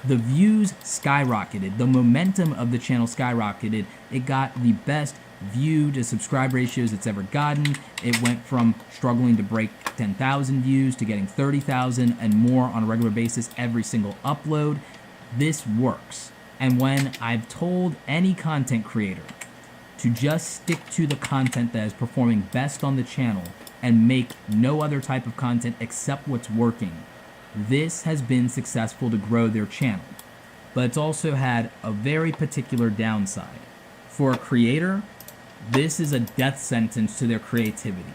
the views skyrocketed, the momentum of the channel skyrocketed. It got the best view to subscribe ratios it's ever gotten. It went from struggling to break 10,000 views to getting 30,000 and more on a regular basis every single upload. This works. And when I've told any content creator to just stick to the content that is performing best on the channel and make no other type of content except what's working, this has been successful to grow their channel. But it's also had a very particular downside. For a creator, this is a death sentence to their creativity.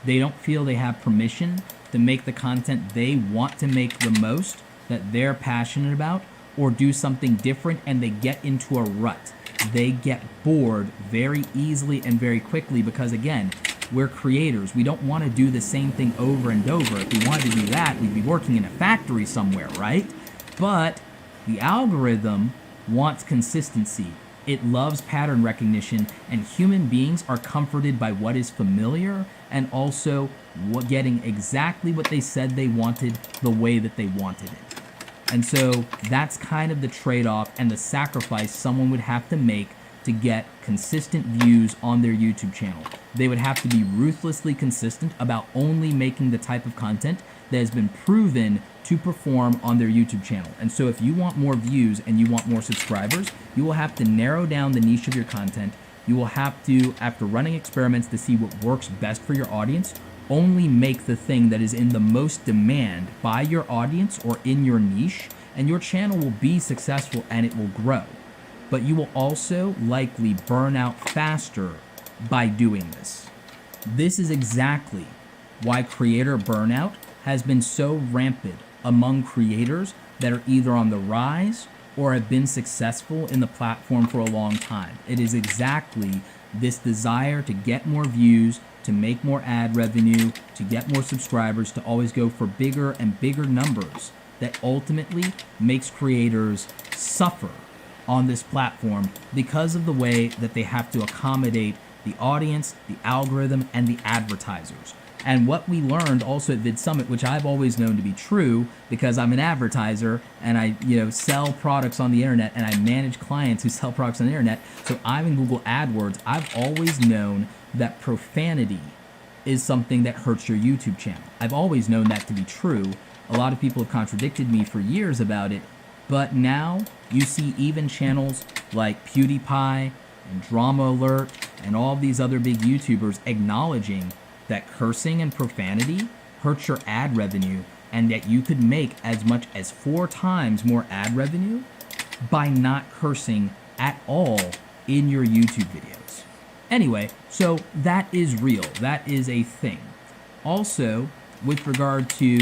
They don't feel they have permission to make the content they want to make the most, that they're passionate about, or do something different, and they get into a rut. They get bored very easily and very quickly because, again, we're creators. We don't want to do the same thing over and over. If we wanted to do that, we'd be working in a factory somewhere, right? But the algorithm wants consistency. It loves pattern recognition, and human beings are comforted by what is familiar and also getting exactly what they said they wanted the way that they wanted it. And so that's kind of the trade-off and the sacrifice someone would have to make to get consistent views on their YouTube channel. They would have to be ruthlessly consistent about only making the type of content that has been proven to perform on their YouTube channel. And so if you want more views and you want more subscribers, you will have to narrow down the niche of your content. You will have to, after running experiments to see what works best for your audience, only make the thing that is in the most demand by your audience or in your niche, and your channel will be successful and it will grow. But you will also likely burn out faster by doing this. This is exactly why creator burnout has been so rampant among creators that are either on the rise or have been successful in the platform for a long time. It is exactly this desire to get more views, to make more ad revenue, to get more subscribers, to always go for bigger and bigger numbers that ultimately makes creators suffer on this platform because of the way that they have to accommodate the audience, the algorithm, and the advertisers. And what we learned also at Vid Summit, which I've always known to be true because I'm an advertiser and I sell products on the internet and I manage clients who sell products on the internet. So I'm in Google AdWords. I've always known that profanity is something that hurts your YouTube channel. I've always known that to be true. A lot of people have contradicted me for years about it, but now you see even channels like PewDiePie and Drama Alert and all these other big YouTubers acknowledging that cursing and profanity hurts your ad revenue and that you could make as much as 4 times more ad revenue by not cursing at all in your YouTube videos. Anyway, so that is real. That is a thing. Also, with regard to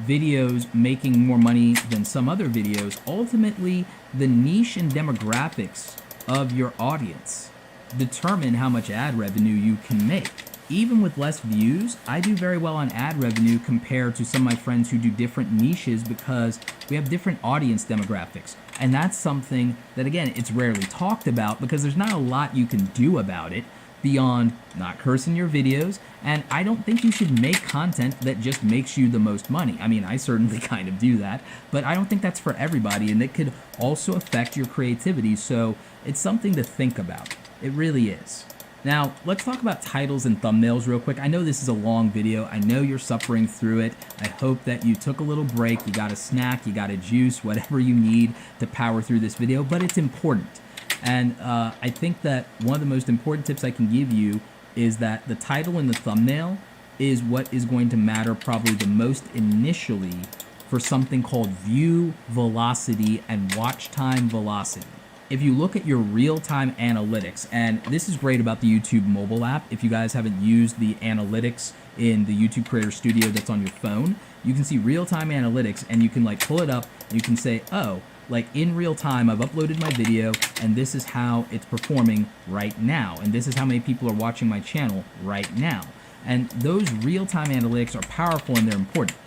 videos making more money than some other videos, ultimately the niche and demographics of your audience determine how much ad revenue you can make. Even with less views, I do very well on ad revenue compared to some of my friends who do different niches because we have different audience demographics. And that's something that, again, it's rarely talked about because there's not a lot you can do about it beyond not cursing your videos. And I don't think you should make content that just makes you the most money. I mean, I certainly kind of do that, but I don't think that's for everybody, and it could also affect your creativity. So it's something to think about. It really is. Now, let's talk about titles and thumbnails real quick. I know this is a long video. I know you're suffering through it. I hope that you took a little break, you got a snack, you got a juice, whatever you need to power through this video, but it's important. And I think that one of the most important tips I can give you is that the title and the thumbnail is what is going to matter probably the most initially for something called view velocity and watch time velocity. If you look at your real-time analytics, and this is great about the YouTube mobile app, if you guys haven't used the analytics in the YouTube Creator Studio that's on your phone, you can see real-time analytics and you can like pull it up and you can say, oh, like in real time, I've uploaded my video and this is how it's performing right now. And this is how many people are watching my channel right now. And those real-time analytics are powerful and they're important.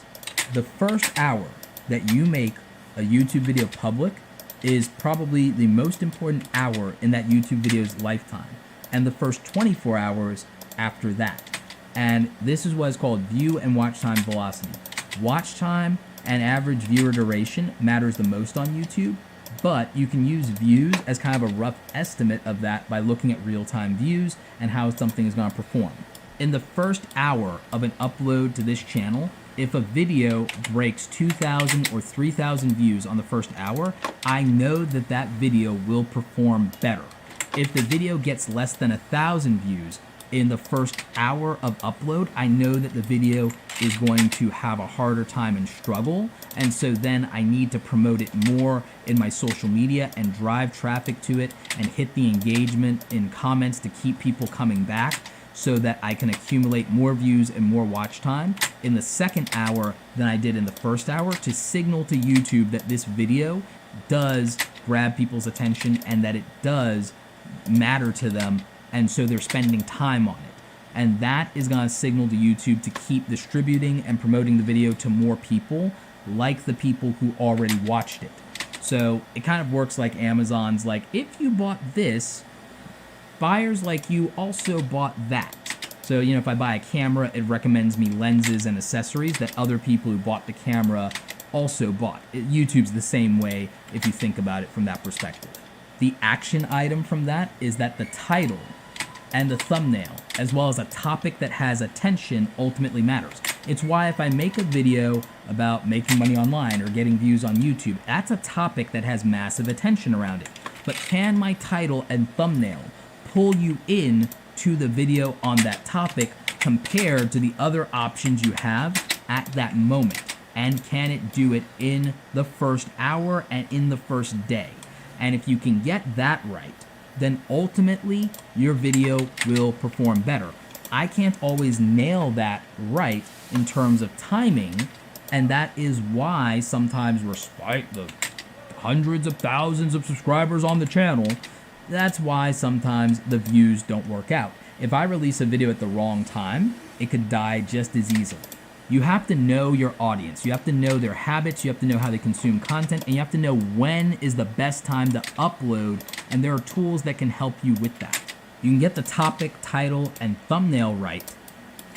The first hour that you make a YouTube video public is probably the most important hour in that YouTube video's lifetime, and the first 24 hours after that. And this is what is called view and watch time velocity. Watch time and average viewer duration matters the most on YouTube, but you can use views as kind of a rough estimate of that by looking at real-time views and how something is going to perform. In the first hour of an upload to this channel, if a video breaks 2,000 or 3,000 views on the first hour, I know that that video will perform better. If the video gets less than 1,000 views in the first hour of upload, I know that the video is going to have a harder time and struggle, and so then I need to promote it more in my social media and drive traffic to it and hit the engagement in comments to keep people coming back, so that I can accumulate more views and more watch time in the second hour than I did in the first hour, to signal to YouTube that this video does grab people's attention and that it does matter to them, and so they're spending time on it. And that is going to signal to YouTube to keep distributing and promoting the video to more people, like the people who already watched it. So it kind of works like Amazon's like, if you bought this, buyers like you also bought that. So, you know, if I buy a camera, it recommends me lenses and accessories that other people who bought the camera also bought. YouTube's the same way if you think about it from that perspective. The action item from that is that the title and the thumbnail, as well as a topic that has attention, ultimately matters. It's why if I make a video about making money online or getting views on YouTube, that's a topic that has massive attention around it. But can my title and thumbnail pull you in to the video on that topic compared to the other options you have at that moment? And can it do it in the first hour and in the first day? And if you can get that right, then ultimately your video will perform better. I can't always nail that right in terms of timing, and that is why sometimes, despite the hundreds of thousands of subscribers on the channel, that's why sometimes the views don't work out. If I release a video at the wrong time, it could die just as easily. You have to know your audience. You have to know their habits. You have to know how they consume content, and you have to know when is the best time to upload, and there are tools that can help you with that. You can get the topic, title, and thumbnail right,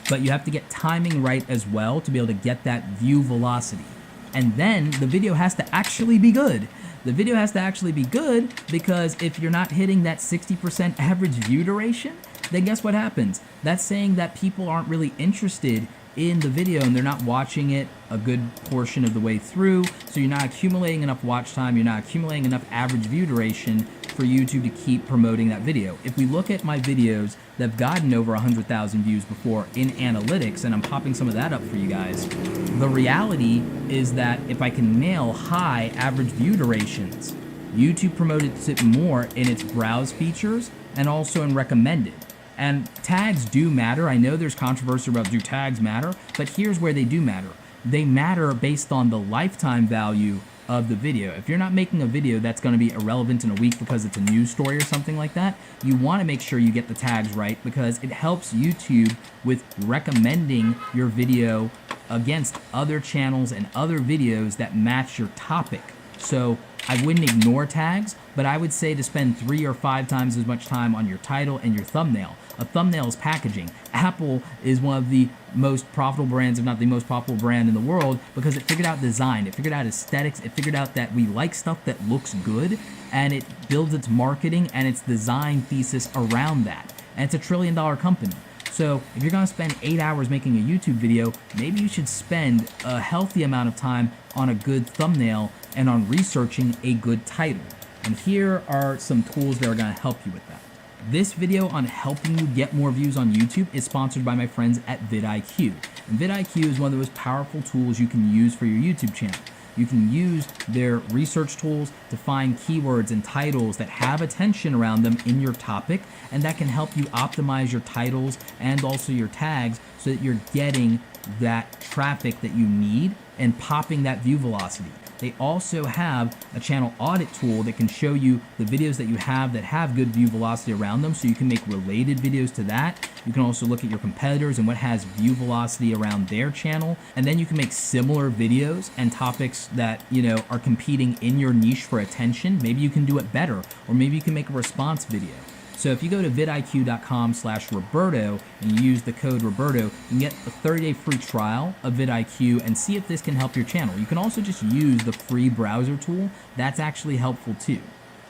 but you have to get timing right as well to be able to get that view velocity. And then the video has to actually be good. The video has to actually be good, because if you're not hitting that 60% average view duration, then guess what happens? That's saying that people aren't really interested in the video and they're not watching it a good portion of the way through, so you're not accumulating enough watch time, you're not accumulating enough average view duration for YouTube to keep promoting that video. If we look at my videos that have gotten over 100,000 views before in analytics, and I'm popping some of that up for you guys, the reality is that if I can nail high average view durations, YouTube promotes it more in its browse features and also in recommended. And tags do matter. I know there's controversy about do tags matter, but here's where they do matter. They matter based on the lifetime value of the video. If you're not making a video that's going to be irrelevant in a week because it's a news story or something like that, you want to make sure you get the tags right, because it helps YouTube with recommending your video against other channels and other videos that match your topic. So I wouldn't ignore tags, but I would say to spend 3 or 5 times as much time on your title and your thumbnail. A thumbnail is packaging. Apple is one of the most profitable brands, if not the most profitable brand in the world, because it figured out design, it figured out aesthetics, it figured out that we like stuff that looks good, and it builds its marketing and its design thesis around that. And it's a $1 trillion company. So if you're gonna spend 8 hours making a YouTube video, maybe you should spend a healthy amount of time on a good thumbnail and on researching a good title. And here are some tools that are gonna help you with that. This video on helping you get more views on YouTube is sponsored by my friends at vidIQ. And vidIQ is one of the most powerful tools you can use for your YouTube channel. You can use their research tools to find keywords and titles that have attention around them in your topic, and that can help you optimize your titles and also your tags so that you're getting that traffic that you need and popping that view velocity. They also have a channel audit tool that can show you the videos that you have that have good view velocity around them, so you can make related videos to that. You can also look at your competitors and what has view velocity around their channel, and then you can make similar videos and topics that, you know, are competing in your niche for attention. Maybe you can do it better, or maybe you can make a response video. So if you go to vidiq.com/Roberto and you use the code Roberto, you can get a 30-day free trial of vidIQ and see if this can help your channel. You can also just use the free browser tool. That's actually helpful too.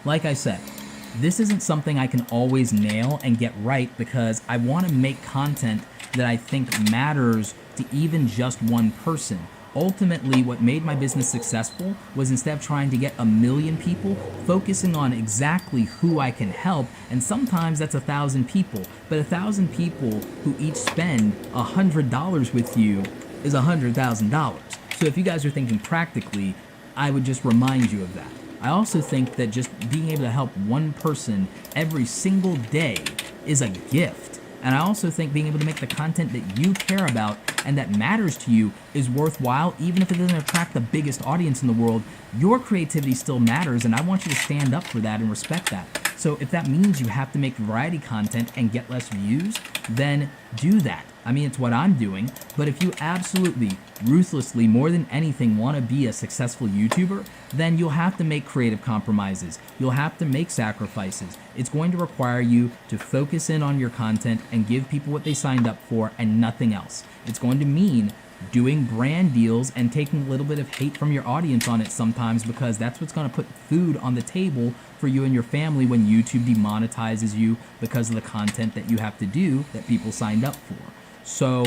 Like I said, this isn't something I can always nail and get right because I want to make content that I think matters to even just one person. Ultimately, what made my business successful was instead of trying to get 1 million people, focusing on exactly who I can help, and sometimes that's 1,000 people, but 1,000 people who each spend $100 with you is $100,000. So if you guys are thinking practically, I would just remind you of that. I also think that just being able to help one person every single day is a gift. And I also think being able to make the content that you care about and that matters to you is worthwhile, even if it doesn't attract the biggest audience in the world. Your creativity still matters, and I want you to stand up for that and respect that. So if that means you have to make variety content and get less views, then do that. I mean, it's what I'm doing, but if you absolutely, ruthlessly, more than anything, want to be a successful YouTuber, then you'll have to make creative compromises. You'll have to make sacrifices. It's going to require you to focus in on your content and give people what they signed up for and nothing else. It's going to mean doing brand deals and taking a little bit of hate from your audience on it sometimes, because that's what's going to put food on the table for you and your family when YouTube demonetizes you because of the content that you have to do that people signed up for. So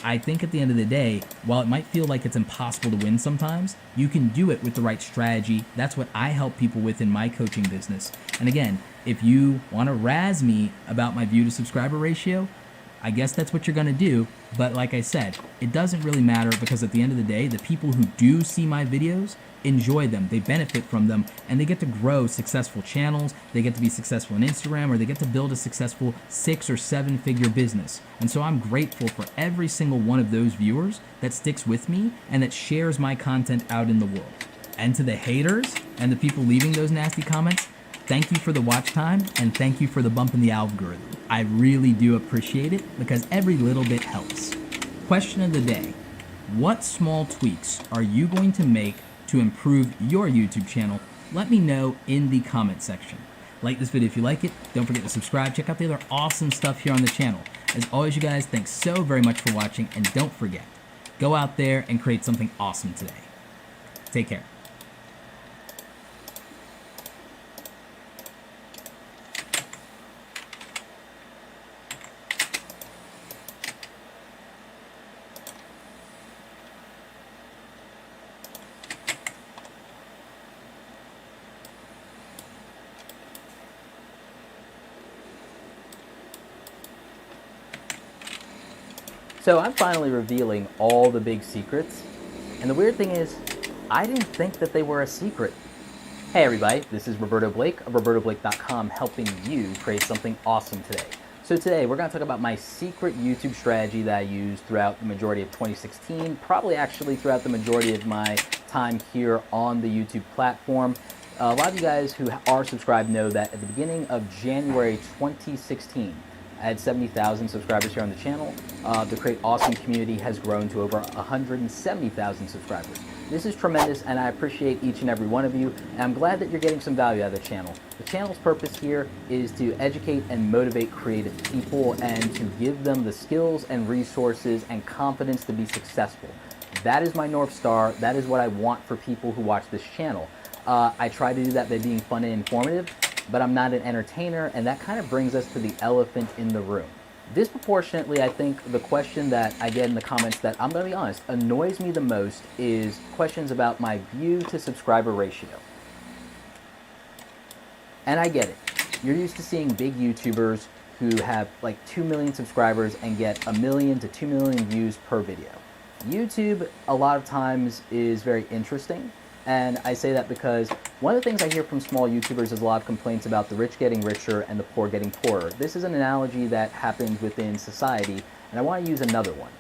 I think at the end of the day, while it might feel like it's impossible to win sometimes, you can do it with the right strategy. That's what I help people with in my coaching business. And again, if you want to razz me about my view to subscriber ratio, I guess that's what you're going to do. But like I said, it doesn't really matter, because at the end of the day, the people who do see my videos enjoy them, they benefit from them, and they get to grow successful channels, they get to be successful on Instagram, or they get to build a successful 6 or 7 figure business. And so I'm grateful for every single one of those viewers that sticks with me and that shares my content out in the world. And to the haters and the people leaving those nasty comments, thank you for the watch time, and thank you for the bump in the algorithm. I really do appreciate it, because every little bit helps. Question of the day: what small tweaks are you going to make to improve your YouTube channel? Let me know in the comment section. Like this video if you like it. Don't forget to subscribe. Check out the other awesome stuff here on the channel. As always, you guys, thanks so very much for watching, and don't forget, go out there and create something awesome today. Take care. So I'm finally revealing all the big secrets, and the weird thing is, I didn't think that they were a secret. Hey everybody, this is Roberto Blake of RobertoBlake.com, helping you create something awesome today. So today we're going to talk about my secret YouTube strategy that I used throughout the majority of 2016, probably actually throughout the majority of my time here on the YouTube platform. A lot of you guys who are subscribed know that at the beginning of January 2016, I had 70,000 subscribers here on the channel. The Create Awesome community has grown to over 170,000 subscribers. This is tremendous, and I appreciate each and every one of you, and I'm glad that you're getting some value out of the channel. The channel's purpose here is to educate and motivate creative people and to give them the skills and resources and confidence to be successful. That is my North Star. That is what I want for people who watch this channel. I try to do that by being fun and informative, but I'm not an entertainer, and that kind of brings us to the elephant in the room. Disproportionately, I think the question that I get in the comments that, I'm going to be honest, annoys me the most is questions about my view to subscriber ratio. And I get it. You're used to seeing big YouTubers who have like 2 million subscribers and get 1 million to 2 million views per video. YouTube, a lot of times, is very interesting. And I say that because one of the things I hear from small YouTubers is a lot of complaints about the rich getting richer and the poor getting poorer. This is an analogy that happens within society, and I want to use another one.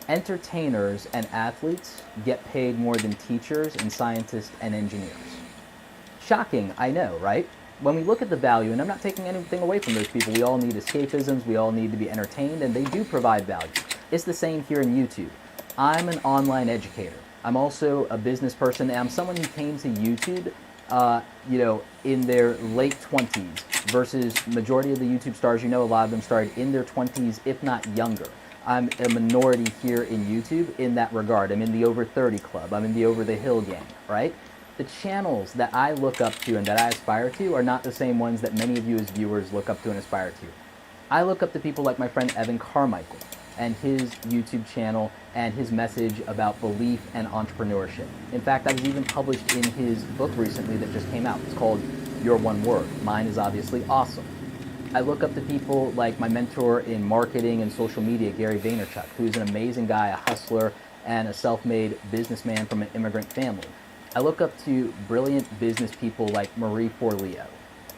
Entertainers and athletes get paid more than teachers and scientists and engineers. Shocking, I know, right? When we look at the value, and I'm not taking anything away from those people, we all need escapisms, we all need to be entertained, and they do provide value. It's the same here in YouTube. I'm an online educator. I'm also a business person, and I'm someone who came to YouTube, in their late 20s versus majority of the YouTube stars, a lot of them started in their 20s, if not younger. I'm a minority here in YouTube in that regard. I'm in the over 30 club. I'm in the over the hill gang, right? The channels that I look up to and that I aspire to are not the same ones that many of you as viewers look up to and aspire to. I look up to people like my friend Evan Carmichael and his YouTube channel and his message about belief and entrepreneurship. In fact, that was even published in his book recently that just came out. It's called Your One Word. Mine is obviously awesome. I look up to people like my mentor in marketing and social media, Gary Vaynerchuk, who's an amazing guy, a hustler, and a self-made businessman from an immigrant family. I look up to brilliant business people like Marie Forleo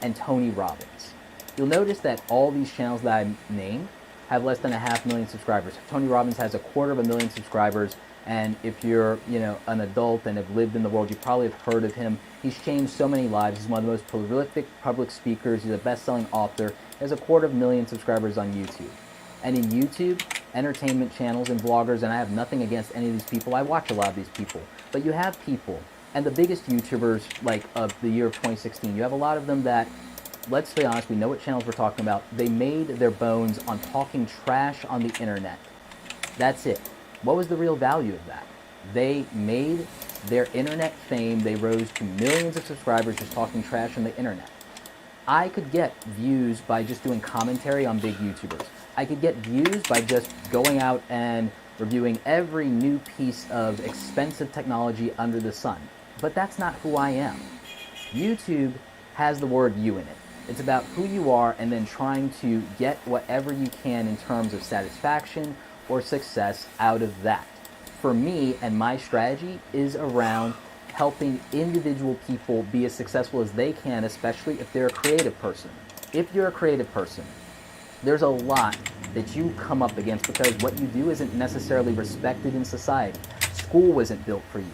and Tony Robbins. You'll notice that all these channels that I named have less than 500,000 subscribers. Tony Robbins has 250,000 subscribers, and if you're, an adult and have lived in the world, you probably have heard of him. He's changed so many lives. He's one of the most prolific public speakers. He's a best-selling author. He has 250,000 subscribers on YouTube. And in YouTube, entertainment channels and vloggers, and I have nothing against any of these people. I watch a lot of these people. But you have people, and the biggest YouTubers, of the year of 2016, you have a lot of them that, let's be honest, we know what channels we're talking about. They made their bones on talking trash on the internet. That's it. What was the real value of that? They made their internet fame. They rose to millions of subscribers just talking trash on the internet. I could get views by just doing commentary on big YouTubers. I could get views by just going out and reviewing every new piece of expensive technology under the sun. But that's not who I am. YouTube has the word you in it. It's about who you are and then trying to get whatever you can in terms of satisfaction or success out of that. For me, and my strategy is around helping individual people be as successful as they can, especially if they're a creative person. If you're a creative person, there's a lot that you come up against because what you do isn't necessarily respected in society. School wasn't built for you.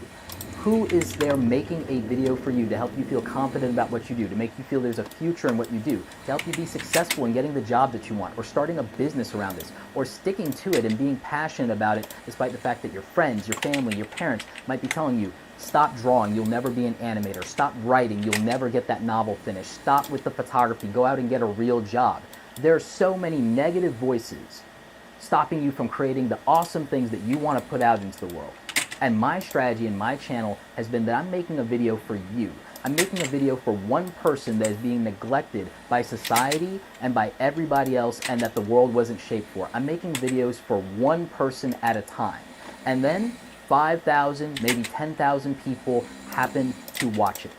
Who is there making a video for you to help you feel confident about what you do, to make you feel there's a future in what you do, to help you be successful in getting the job that you want, or starting a business around this, or sticking to it and being passionate about it despite the fact that your friends, your family, your parents might be telling you, stop drawing, you'll never be an animator, stop writing, you'll never get that novel finished, stop with the photography, go out and get a real job. There are so many negative voices stopping you from creating the awesome things that you want to put out into the world. And my strategy in my channel has been that I'm making a video for you. I'm making a video for one person that is being neglected by society and by everybody else and that the world wasn't shaped for. I'm making videos for one person at a time. And then 5,000, maybe 10,000 people happen to watch it.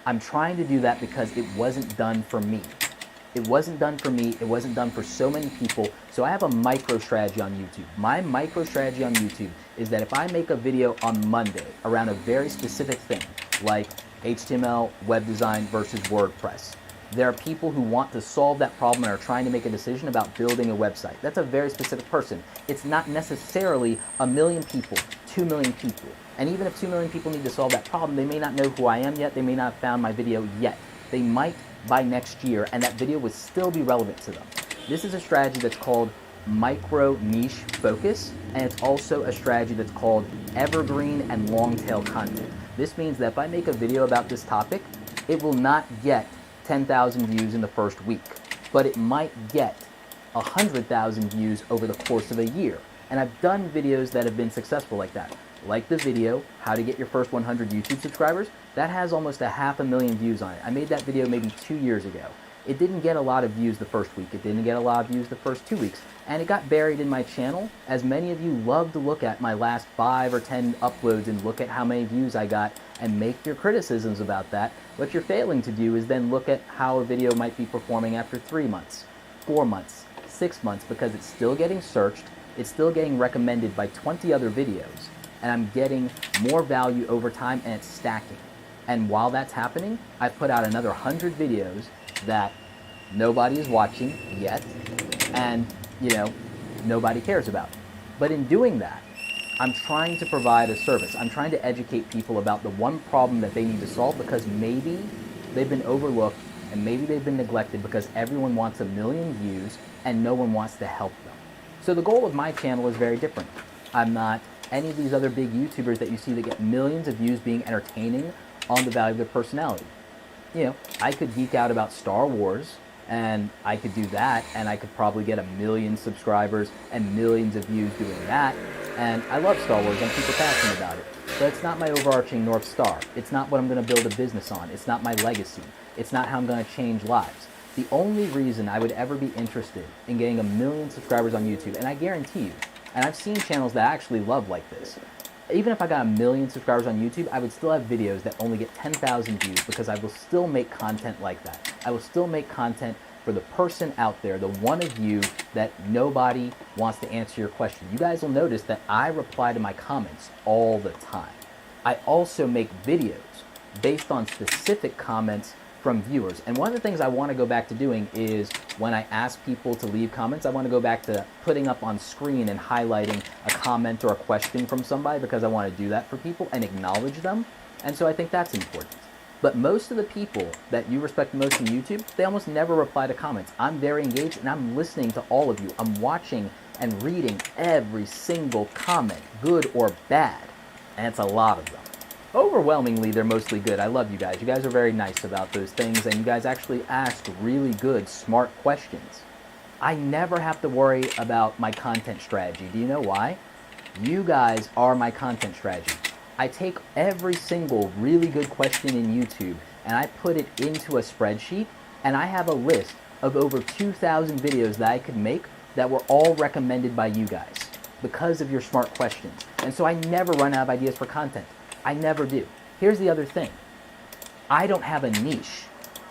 I'm trying to do that because it wasn't done for me. It wasn't done for me. It wasn't done for so many people. So I have a micro strategy on YouTube. My micro strategy on YouTube is that if I make a video on Monday around a very specific thing, like HTML, web design versus WordPress, there are people who want to solve that problem and are trying to make a decision about building a website. That's a very specific person. It's not necessarily 1 million people, 2 million people. And even if 2 million people need to solve that problem, they may not know who I am yet. They may not have found my video yet. They might by next year, and that video would still be relevant to them. This is a strategy that's called micro niche focus, and it's also a strategy that's called evergreen and long tail content. This means that if I make a video about this topic, it will not get 10,000 views in the first week, but it might get 100,000 views over the course of a year. And I've done videos that have been successful like that. Like the video, how to get your first 100 YouTube subscribers, that has almost 500,000 views on it. I made that video maybe 2 years ago. It didn't get a lot of views the first week. It didn't get a lot of views the first 2 weeks. And it got buried in my channel, as many of you love to look at my last 5 or 10 uploads and look at how many views I got and make your criticisms about that. What you're failing to do is then look at how a video might be performing after 3 months, 4 months, 6 months, because it's still getting searched, it's still getting recommended by 20 other videos, and I'm getting more value over time, and it's stacking. And while that's happening, I've put out another 100 videos that nobody is watching yet, and nobody cares about. But in doing that, I'm trying to provide a service. I'm trying to educate people about the one problem that they need to solve, because maybe they've been overlooked and maybe they've been neglected because everyone wants 1 million views and no one wants to help them. So the goal of my channel is very different. I'm not any of these other big YouTubers that you see that get millions of views being entertaining on the value of their personality. I could geek out about Star Wars, and I could do that, and I could probably get 1 million subscribers and millions of views doing that. And I love Star Wars, I'm super passionate about it. But it's not my overarching North Star. It's not what I'm going to build a business on. It's not my legacy. It's not how I'm going to change lives. The only reason I would ever be interested in getting 1 million subscribers on YouTube, and I guarantee you, and I've seen channels that I actually love like this, even if I got 1 million subscribers on YouTube, I would still have videos that only get 10,000 views, because I will still make content like that. I will still make content for the person out there, the one of you that nobody wants to answer your question. You guys will notice that I reply to my comments all the time. I also make videos based on specific comments from viewers. And one of the things I want to go back to doing is, when I ask people to leave comments, I want to go back to putting up on screen and highlighting a comment or a question from somebody, because I want to do that for people and acknowledge them. And so I think that's important. But most of the people that you respect most on YouTube, they almost never reply to comments. I'm very engaged and I'm listening to all of you. I'm watching and reading every single comment, good or bad. And it's a lot of them. Overwhelmingly, they're mostly good. I love you guys. You guys are very nice about those things, and you guys actually ask really good, smart questions. I never have to worry about my content strategy. Do you know why? You guys are my content strategy. I take every single really good question in YouTube and I put it into a spreadsheet, and I have a list of over 2,000 videos that I could make that were all recommended by you guys because of your smart questions. And so I never run out of ideas for content. I never do. Here's the other thing. I don't have a niche.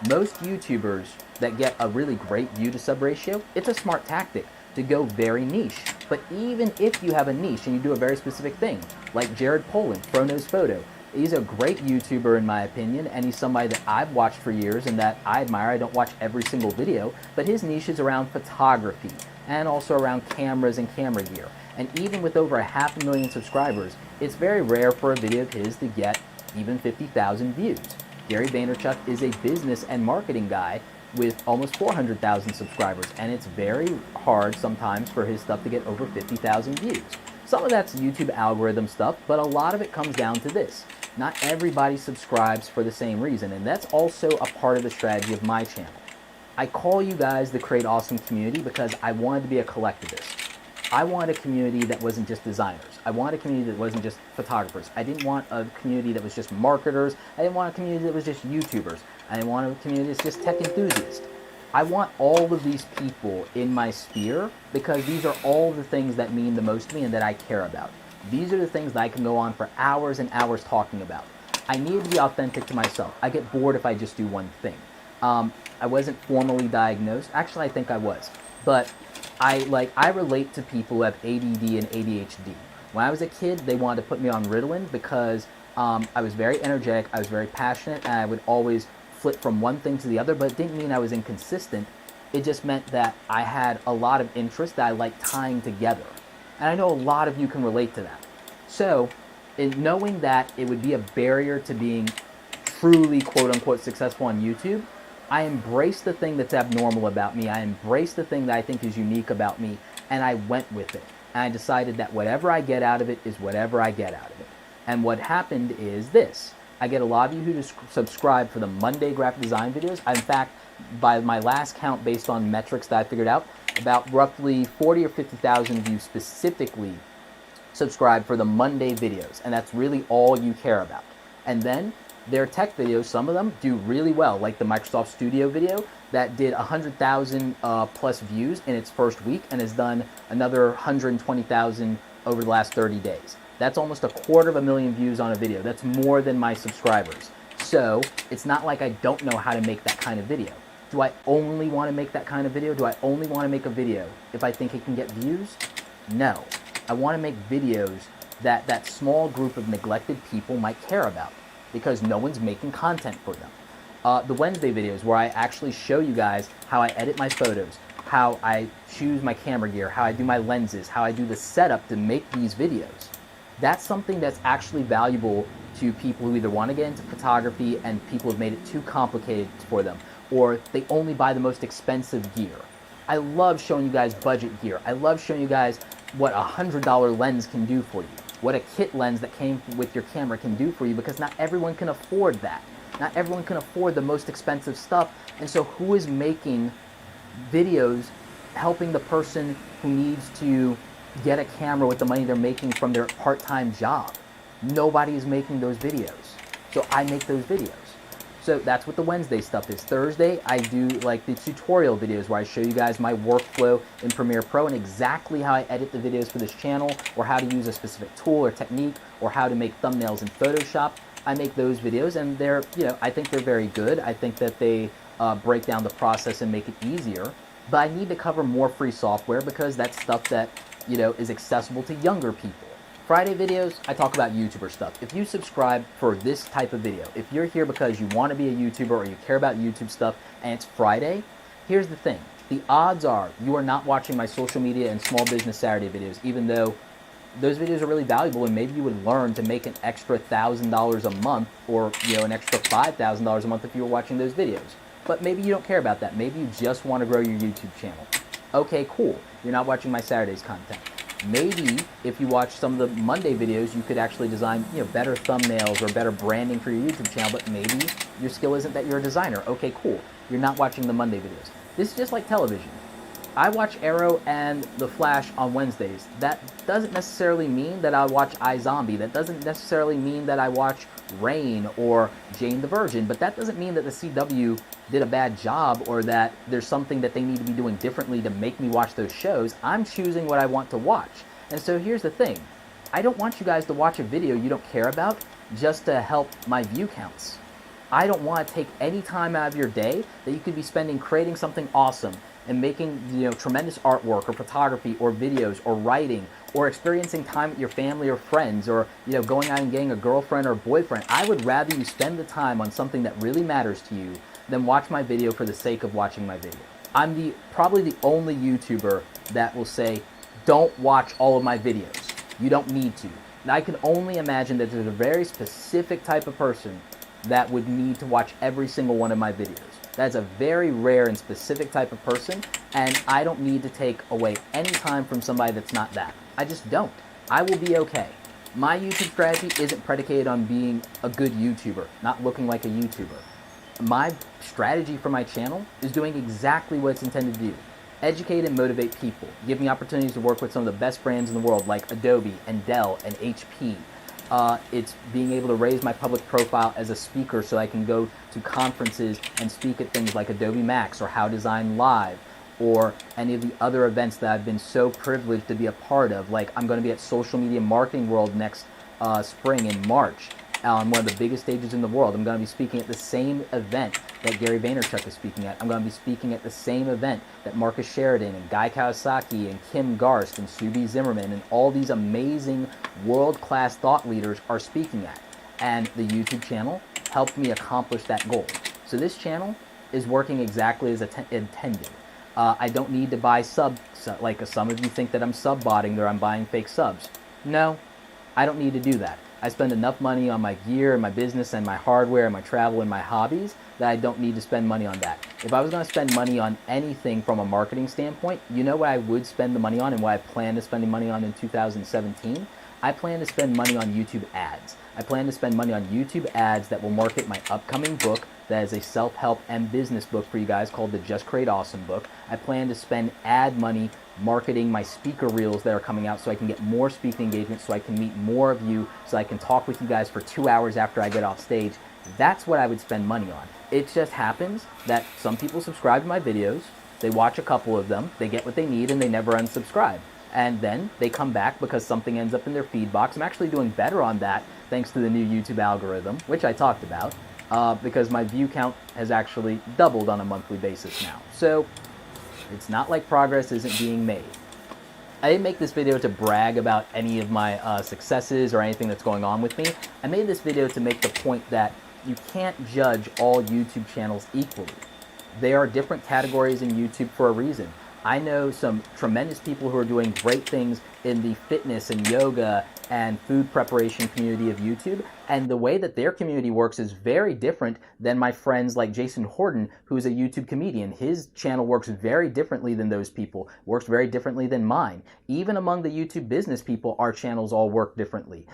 Most YouTubers that get a really great view to sub ratio, it's a smart tactic to go very niche. But even if you have a niche and you do a very specific thing, like Jared Poland, Frono's Photo, he's a great YouTuber in my opinion, and he's somebody that I've watched for years and that I admire. I don't watch every single video, but his niche is around photography and also around cameras and camera gear. And even with over 500,000 subscribers, it's very rare for a video of his to get even 50,000 views. Gary Vaynerchuk is a business and marketing guy with almost 400,000 subscribers, and it's very hard sometimes for his stuff to get over 50,000 views. Some of that's YouTube algorithm stuff, but a lot of it comes down to this. Not everybody subscribes for the same reason, and that's also a part of the strategy of my channel. I call you guys the Create Awesome Community because I wanted to be a collectivist. I want a community that wasn't just designers. I want a community that wasn't just photographers. I didn't want a community that was just marketers. I didn't want a community that was just YouTubers. I didn't want a community that's just tech enthusiasts. I want all of these people in my sphere because these are all the things that mean the most to me and that I care about. These are the things that I can go on for hours and hours talking about. I need to be authentic to myself. I get bored if I just do one thing. I wasn't formally diagnosed. Actually, I think I was. But I relate to people who have ADD and ADHD. When I was a kid, they wanted to put me on Ritalin because I was very energetic, I was very passionate, and I would always flip from one thing to the other, but it didn't mean I was inconsistent. It just meant that I had a lot of interests that I liked tying together. And I know a lot of you can relate to that. So, in knowing that it would be a barrier to being truly quote-unquote successful on YouTube, I embraced the thing that's abnormal about me. I embraced the thing that I think is unique about me, and I went with it. And I decided that whatever I get out of it is whatever I get out of it. And what happened is this. I get a lot of you who just subscribe for the Monday graphic design videos. In fact, by my last count, based on metrics that I figured out, about roughly 40 or 50,000 of you specifically subscribe for the Monday videos. And that's really all you care about. And then their tech videos, some of them do really well, like the Microsoft Studio video that did 100,000 plus views in its first week and has done another 120,000 over the last 30 days. That's almost 250,000 views on a video. That's more than my subscribers. So it's not like I don't know how to make that kind of video. Do I only want to make that kind of video? Do I only want to make a video if I think it can get views? No. I want to make videos that that small group of neglected people might care about because no one's making content for them. The Wednesday videos where I actually show you guys how I edit my photos, how I choose my camera gear, how I do my lenses, how I do the setup to make these videos. That's something that's actually valuable to people who either want to get into photography and people have made it too complicated for them, or they only buy the most expensive gear. I love showing you guys budget gear. I love showing you guys what a $100 lens can do for you, what a kit lens that came with your camera can do for you, because not everyone can afford that. Not everyone can afford the most expensive stuff, and so who is making videos helping the person who needs to get a camera with the money they're making from their part-time job? Nobody is making those videos, so I make those videos. So that's what the Wednesday stuff is. Thursday, I do like the tutorial videos where I show you guys my workflow in Premiere Pro and exactly how I edit the videos for this channel, or how to use a specific tool or technique, or how to make thumbnails in Photoshop. I make those videos, and they're, I think they're very good. I think that they break down the process and make it easier. But I need to cover more free software because that's stuff that, is accessible to younger people. Friday videos, I talk about YouTuber stuff. If you subscribe for this type of video, if you're here because you want to be a YouTuber or you care about YouTube stuff and it's Friday, here's the thing. The odds are you are not watching my social media and small business Saturday videos, even though those videos are really valuable and maybe you would learn to make an extra $1,000 a month or, an extra $5,000 a month if you were watching those videos. But maybe you don't care about that. Maybe you just want to grow your YouTube channel. Okay, cool. You're not watching my Saturdays content. Maybe if you watch some of the Monday videos, you could actually design, better thumbnails or better branding for your YouTube channel, but maybe your skill isn't that you're a designer. Okay, cool. You're not watching the Monday videos. This is just like television. I watch Arrow and The Flash on Wednesdays. That doesn't necessarily mean that I watch iZombie. That doesn't necessarily mean that I watch Rain or Jane the Virgin, but that doesn't mean that the CW did a bad job or that there's something that they need to be doing differently to make me watch those shows. I'm choosing what I want to watch. And so here's the thing. I don't want you guys to watch a video you don't care about just to help my view counts. I don't want to take any time out of your day that you could be spending creating something awesome and making tremendous artwork or photography or videos or writing or experiencing time with your family or friends or going out and getting a girlfriend or boyfriend. I would rather you spend the time on something that really matters to you than watch my video for the sake of watching my video. I'm probably the only YouTuber that will say, don't watch all of my videos. You don't need to. And I can only imagine that there's a very specific type of person that would need to watch every single one of my videos. That's a very rare and specific type of person, and I don't need to take away any time from somebody that's not that. I just don't. I will be okay. My YouTube strategy isn't predicated on being a good YouTuber, not looking like a YouTuber. My strategy for my channel is doing exactly what it's intended to do. Educate and motivate people. Give me opportunities to work with some of the best brands in the world like Adobe and Dell and HP. It's being able to raise my public profile as a speaker so I can go to conferences and speak at things like Adobe Max or How Design Live or any of the other events that I've been so privileged to be a part of. Like I'm going to be at Social Media Marketing World next spring in March on one of the biggest stages in the world. I'm going to be speaking at the same event that Gary Vaynerchuk is speaking at. I'm going to be speaking at the same event that Marcus Sheridan and Guy Kawasaki and Kim Garst and Subi Zimmerman and all these amazing world-class thought leaders are speaking at. And the YouTube channel helped me accomplish that goal. So this channel is working exactly as intended. I don't need to buy subs, like some of you think that I'm sub-botting or I'm buying fake subs. No, I don't need to do that. I spend enough money on my gear and my business and my hardware and my travel and my hobbies that I don't need to spend money on that. If I was going to spend money on anything from a marketing standpoint, you know what I would spend the money on and what I plan to spend money on in 2017? I plan to spend money on YouTube ads. I plan to spend money on YouTube ads that will market my upcoming book, that is a self-help and business book for you guys called the Just Create Awesome book. I plan to spend ad money marketing my speaker reels that are coming out so I can get more speaking engagements, so I can meet more of you, so I can talk with you guys for 2 hours after I get off stage. That's what I would spend money on. It just happens that some people subscribe to my videos, they watch a couple of them, they get what they need, and they never unsubscribe. And then they come back because something ends up in their feed box. I'm actually doing better on that thanks to the new YouTube algorithm, which I talked about, because my view count has actually doubled on a monthly basis now. So it's not like progress isn't being made. I didn't make this video to brag about any of my successes or anything that's going on with me. I made this video to make the point that you can't judge all YouTube channels equally. There are different categories in YouTube for a reason. I know some tremendous people who are doing great things in the fitness and yoga and food preparation community of YouTube, and the way that their community works is very different than my friends like Jason Horton, who's a YouTube comedian. His channel works very differently than those people, works very differently than mine. Even among the YouTube business people, our channels all work differently.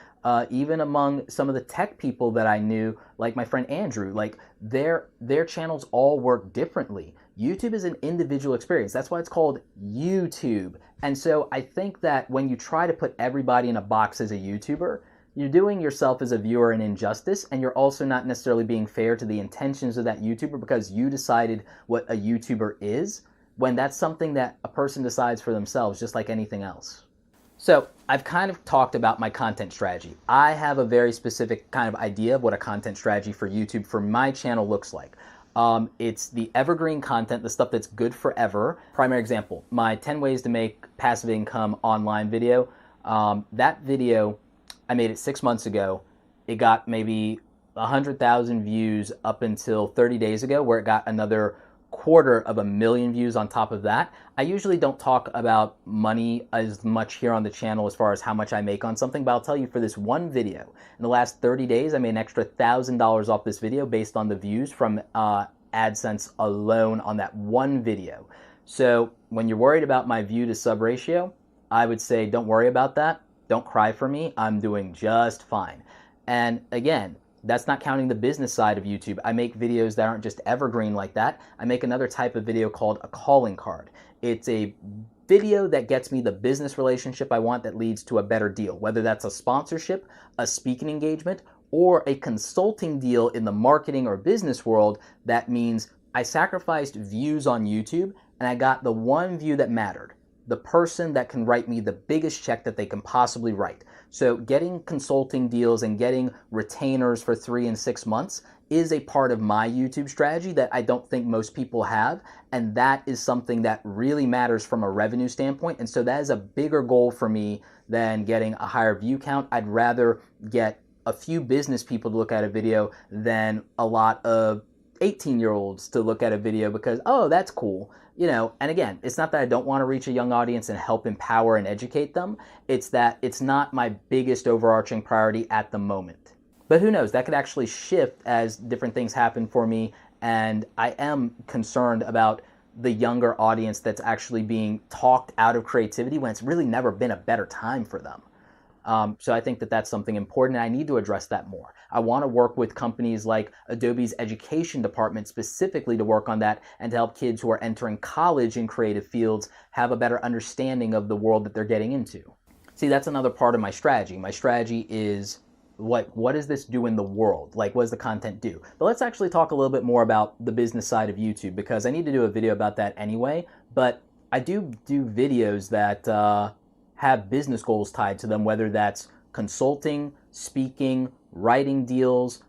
Even among some of the tech people that I knew, like my friend Andrew, like their channels all work differently. YouTube is an individual experience. That's why it's called YouTube. And so I think that when you try to put everybody in a box as a YouTuber, you're doing yourself as a viewer an injustice, and you're also not necessarily being fair to the intentions of that YouTuber because you decided what a YouTuber is, when that's something that a person decides for themselves, just like anything else. So I've kind of talked about my content strategy. I have a very specific kind of idea of what a content strategy for YouTube for my channel looks like. It's the evergreen content, the stuff that's good forever. Primary example, my 10 ways to make passive income online video. That video, I made it 6 months ago. It got maybe 100,000 views up until 30 days ago, where it got another 250,000 views on top of that. I usually don't talk about money as much here on the channel as far as how much I make on something, but I'll tell you for this one video, in the last 30 days, I made an extra $1,000 off this video based on the views from AdSense alone on that one video. So when you're worried about my view to sub ratio, I would say don't worry about that. Don't cry for me. I'm doing just fine. And again, that's not counting the business side of YouTube. I make videos that aren't just evergreen like that. I make another type of video called a calling card. It's a video that gets me the business relationship I want that leads to a better deal, whether that's a sponsorship, a speaking engagement, or a consulting deal in the marketing or business world. That means I sacrificed views on YouTube and I got the one view that mattered, the person that can write me the biggest check that they can possibly write. So getting consulting deals and getting retainers for 3 and 6 months is a part of my YouTube strategy that I don't think most people have, and that is something that really matters from a revenue standpoint. And so that is a bigger goal for me than getting a higher view count. I'd rather get a few business people to look at a video than a lot of 18-year-olds to look at a video because, oh, that's cool. You know, and again, it's not that I don't want to reach a young audience and help empower and educate them. It's that it's not my biggest overarching priority at the moment. But who knows, that could actually shift as different things happen for me. And I am concerned about the younger audience that's actually being talked out of creativity when it's really never been a better time for them. So I think that that's something important, and I need to address that more. I want to work with companies like Adobe's education department specifically to work on that and to help kids who are entering college in creative fields have a better understanding of the world that they're getting into. See, that's another part of my strategy. My strategy is what does this do in the world? Like, what does the content do? But let's actually talk a little bit more about the business side of YouTube, because I need to do a video about that anyway. But I do videos that have business goals tied to them, whether that's consulting, speaking, writing deals,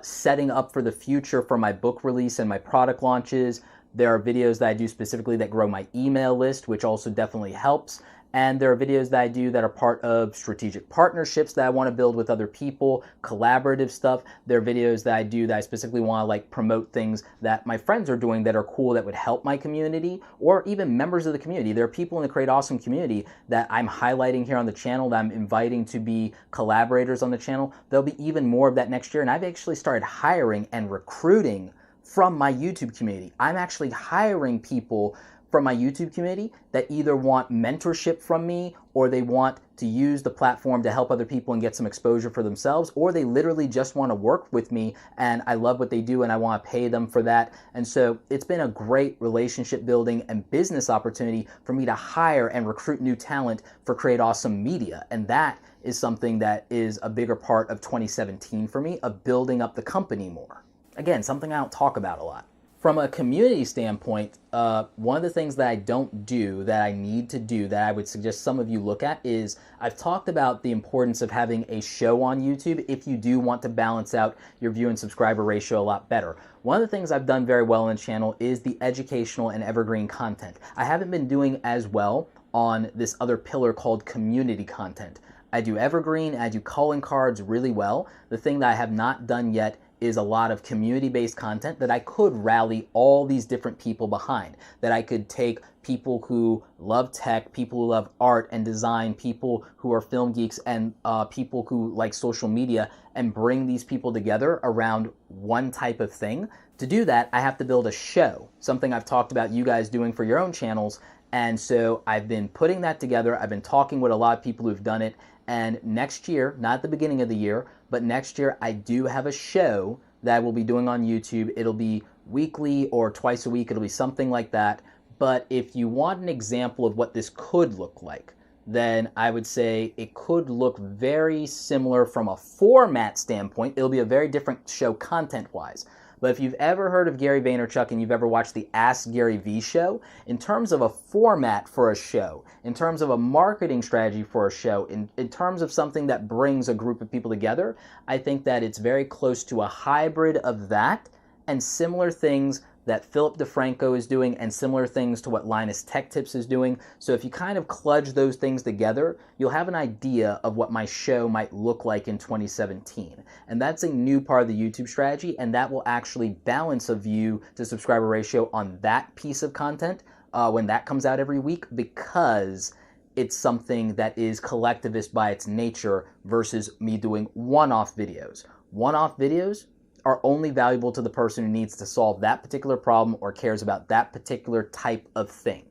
setting up for the future for my book release and my product launches. There are videos that I do specifically that grow my email list, which also definitely helps. And there are videos that I do that are part of strategic partnerships that I want to build with other people, collaborative stuff. There are videos that I do that I specifically want to like promote things that my friends are doing that are cool that would help my community, or even members of the community. There are people in the Create Awesome community that I'm highlighting here on the channel that I'm inviting to be collaborators on the channel. There'll be even more of that next year. And I've actually started hiring and recruiting from my YouTube community. I'm actually hiring people from my YouTube community that either want mentorship from me, or they want to use the platform to help other people and get some exposure for themselves, or they literally just want to work with me and I love what they do and I want to pay them for that. And so it's been a great relationship building and business opportunity for me to hire and recruit new talent for Create Awesome Media. And that is something that is a bigger part of 2017 for me, of building up the company more. Again, something I don't talk about a lot. From a community standpoint, one of the things that I don't do that I need to do that I would suggest some of you look at is I've talked about the importance of having a show on YouTube if you do want to balance out your view and subscriber ratio a lot better. One of the things I've done very well on the channel is the educational and evergreen content. I haven't been doing as well on this other pillar called community content. I do evergreen, I do calling cards really well. The thing that I have not done yet is a lot of community-based content that I could rally all these different people behind, that I could take people who love tech, people who love art and design, people who are film geeks, and people who like social media, and bring these people together around one type of thing. To do that, I have to build a show, something I've talked about you guys doing for your own channels. And so I've been putting that together. I've been talking with a lot of people who've done it. And next year, not at the beginning of the year, but next year I do have a show that I will be doing on YouTube. It'll be weekly or twice a week. It'll be something like that. But if you want an example of what this could look like, then I would say it could look very similar from a format standpoint. It'll be a very different show content-wise. But if you've ever heard of Gary Vaynerchuk and you've ever watched the Ask Gary Vee show, in terms of a format for a show, in terms of a marketing strategy for a show, in terms of something that brings a group of people together, I think that it's very close to a hybrid of that and similar things that Philip DeFranco is doing and similar things to what Linus Tech Tips is doing. So if you kind of kludge those things together, you'll have an idea of what my show might look like in 2017. And that's a new part of the YouTube strategy, and that will actually balance a view to subscriber ratio on that piece of content when that comes out every week, because it's something that is collectivist by its nature versus me doing one-off videos. One-off videos are only valuable to the person who needs to solve that particular problem or cares about that particular type of thing.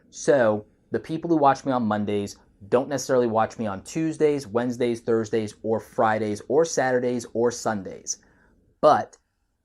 So the people who watch me on Mondays don't necessarily watch me on Tuesdays, Wednesdays, Thursdays, or Fridays, or Saturdays, or Sundays. But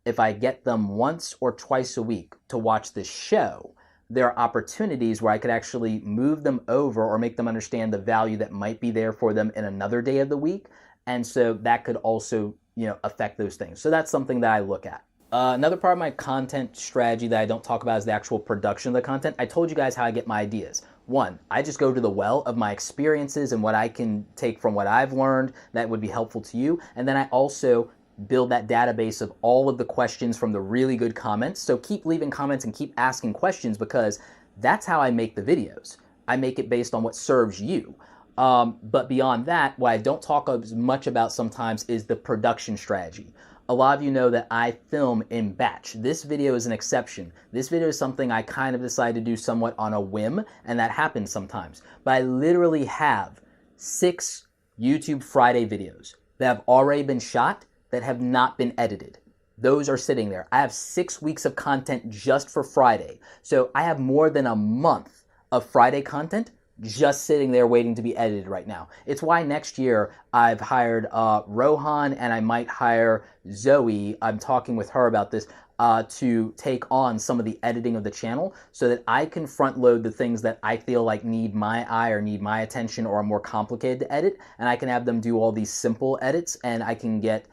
if I get them once or twice a week to watch this show, there are opportunities where I could actually move them over or make them understand the value that might be there for them in another day of the week. And so that could also, affect those things. So that's something that I look at. Another part of my content strategy that I don't talk about is the actual production of the content. I told you guys how I get my ideas. One, I just go to the well of my experiences and what I can take from what I've learned that would be helpful to you. And then I also build that database of all of the questions from the really good comments. So keep leaving comments and keep asking questions, because that's how I make the videos. I make it based on what serves you. But beyond that, what I don't talk as much about sometimes is the production strategy. A lot of you know that I film in batch. This video is an exception. This video is something I kind of decided to do somewhat on a whim, and that happens sometimes. But I literally have 6 YouTube Friday videos that have already been shot that have not been edited. Those are sitting there. I have 6 weeks of content just for Friday. So I have more than a month of Friday content just sitting there waiting to be edited right now. It's why next year I've hired Rohan, and I might hire Zoe. I'm talking with her about this to take on some of the editing of the channel so that I can front load the things that I feel like need my eye or need my attention or are more complicated to edit, and I can have them do all these simple edits, and I can get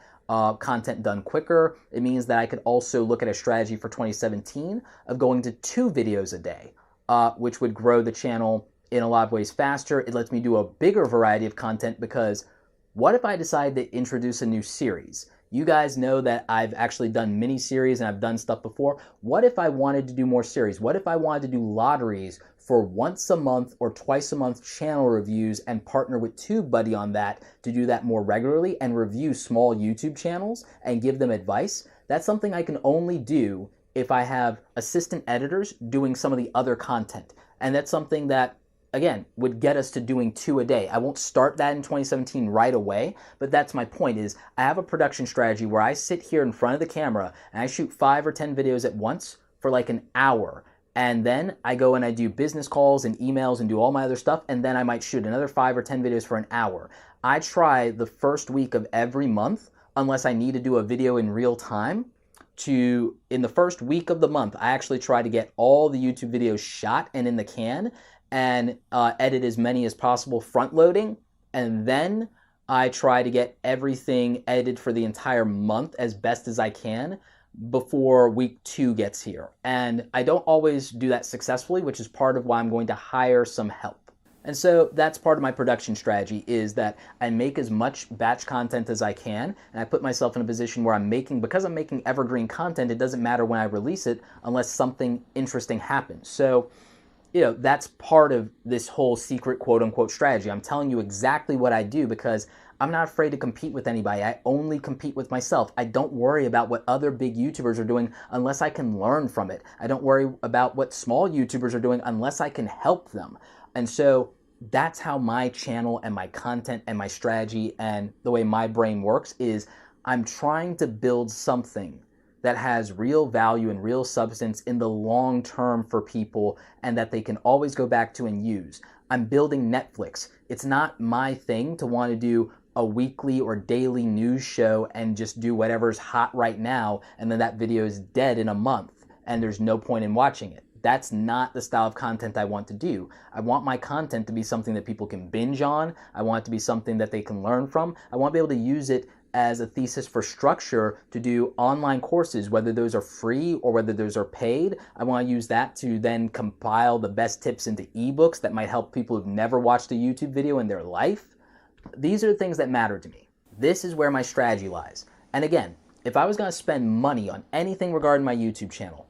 content done quicker. It means that I could also look at a strategy for 2017 of going to 2 videos a day, which would grow the channel in a lot of ways faster. It lets me do a bigger variety of content, because what if I decide to introduce a new series? You guys know that I've actually done mini series and I've done stuff before. What if I wanted to do more series? What if I wanted to do lotteries for once a month or twice a month channel reviews and partner with Tubebuddy on that to do that more regularly and review small YouTube channels and give them advice? That's something I can only do if I have assistant editors doing some of the other content. And that's something that, again, would get us to doing 2 a day. I won't start that in 2017 right away, but that's my point. Is I have a production strategy where I sit here in front of the camera and I shoot 5 or 10 videos at once for like an hour. And then I go and I do business calls and emails and do all my other stuff. And then I might shoot another 5 or 10 videos for an hour. I try the first week of every month, unless I need to do a video in real time, in the first week of the month, I actually try to get all the YouTube videos shot and in the can and edit as many as possible front loading. And then I try to get everything edited for the entire month as best as I can before week 2 gets here. And I don't always do that successfully, which is part of why I'm going to hire some help. And so that's part of my production strategy, is that I make as much batch content as I can, and I put myself in a position where because I'm making evergreen content, it doesn't matter when I release it unless something interesting happens. So, that's part of this whole secret quote-unquote strategy. I'm telling you exactly what I do because I'm not afraid to compete with anybody. I only compete with myself. I don't worry about what other big YouTubers are doing unless I can learn from it. I don't worry about what small YouTubers are doing unless I can help them. And so that's how my channel and my content and my strategy and the way my brain works is I'm trying to build something that has real value and real substance in the long term for people and that they can always go back to and use. I'm building Netflix. It's not my thing to want to do a weekly or daily news show and just do whatever's hot right now and then that video is dead in a month and there's no point in watching it. That's not the style of content I want to do. I want my content to be something that people can binge on. I want it to be something that they can learn from. I want to be able to use it as a thesis for structure to do online courses, whether those are free or whether those are paid. I want to use that to then compile the best tips into ebooks that might help people who've never watched a YouTube video in their life. These are the things that matter to me. This is where my strategy lies. And again, if I was going to spend money on anything regarding my YouTube channel,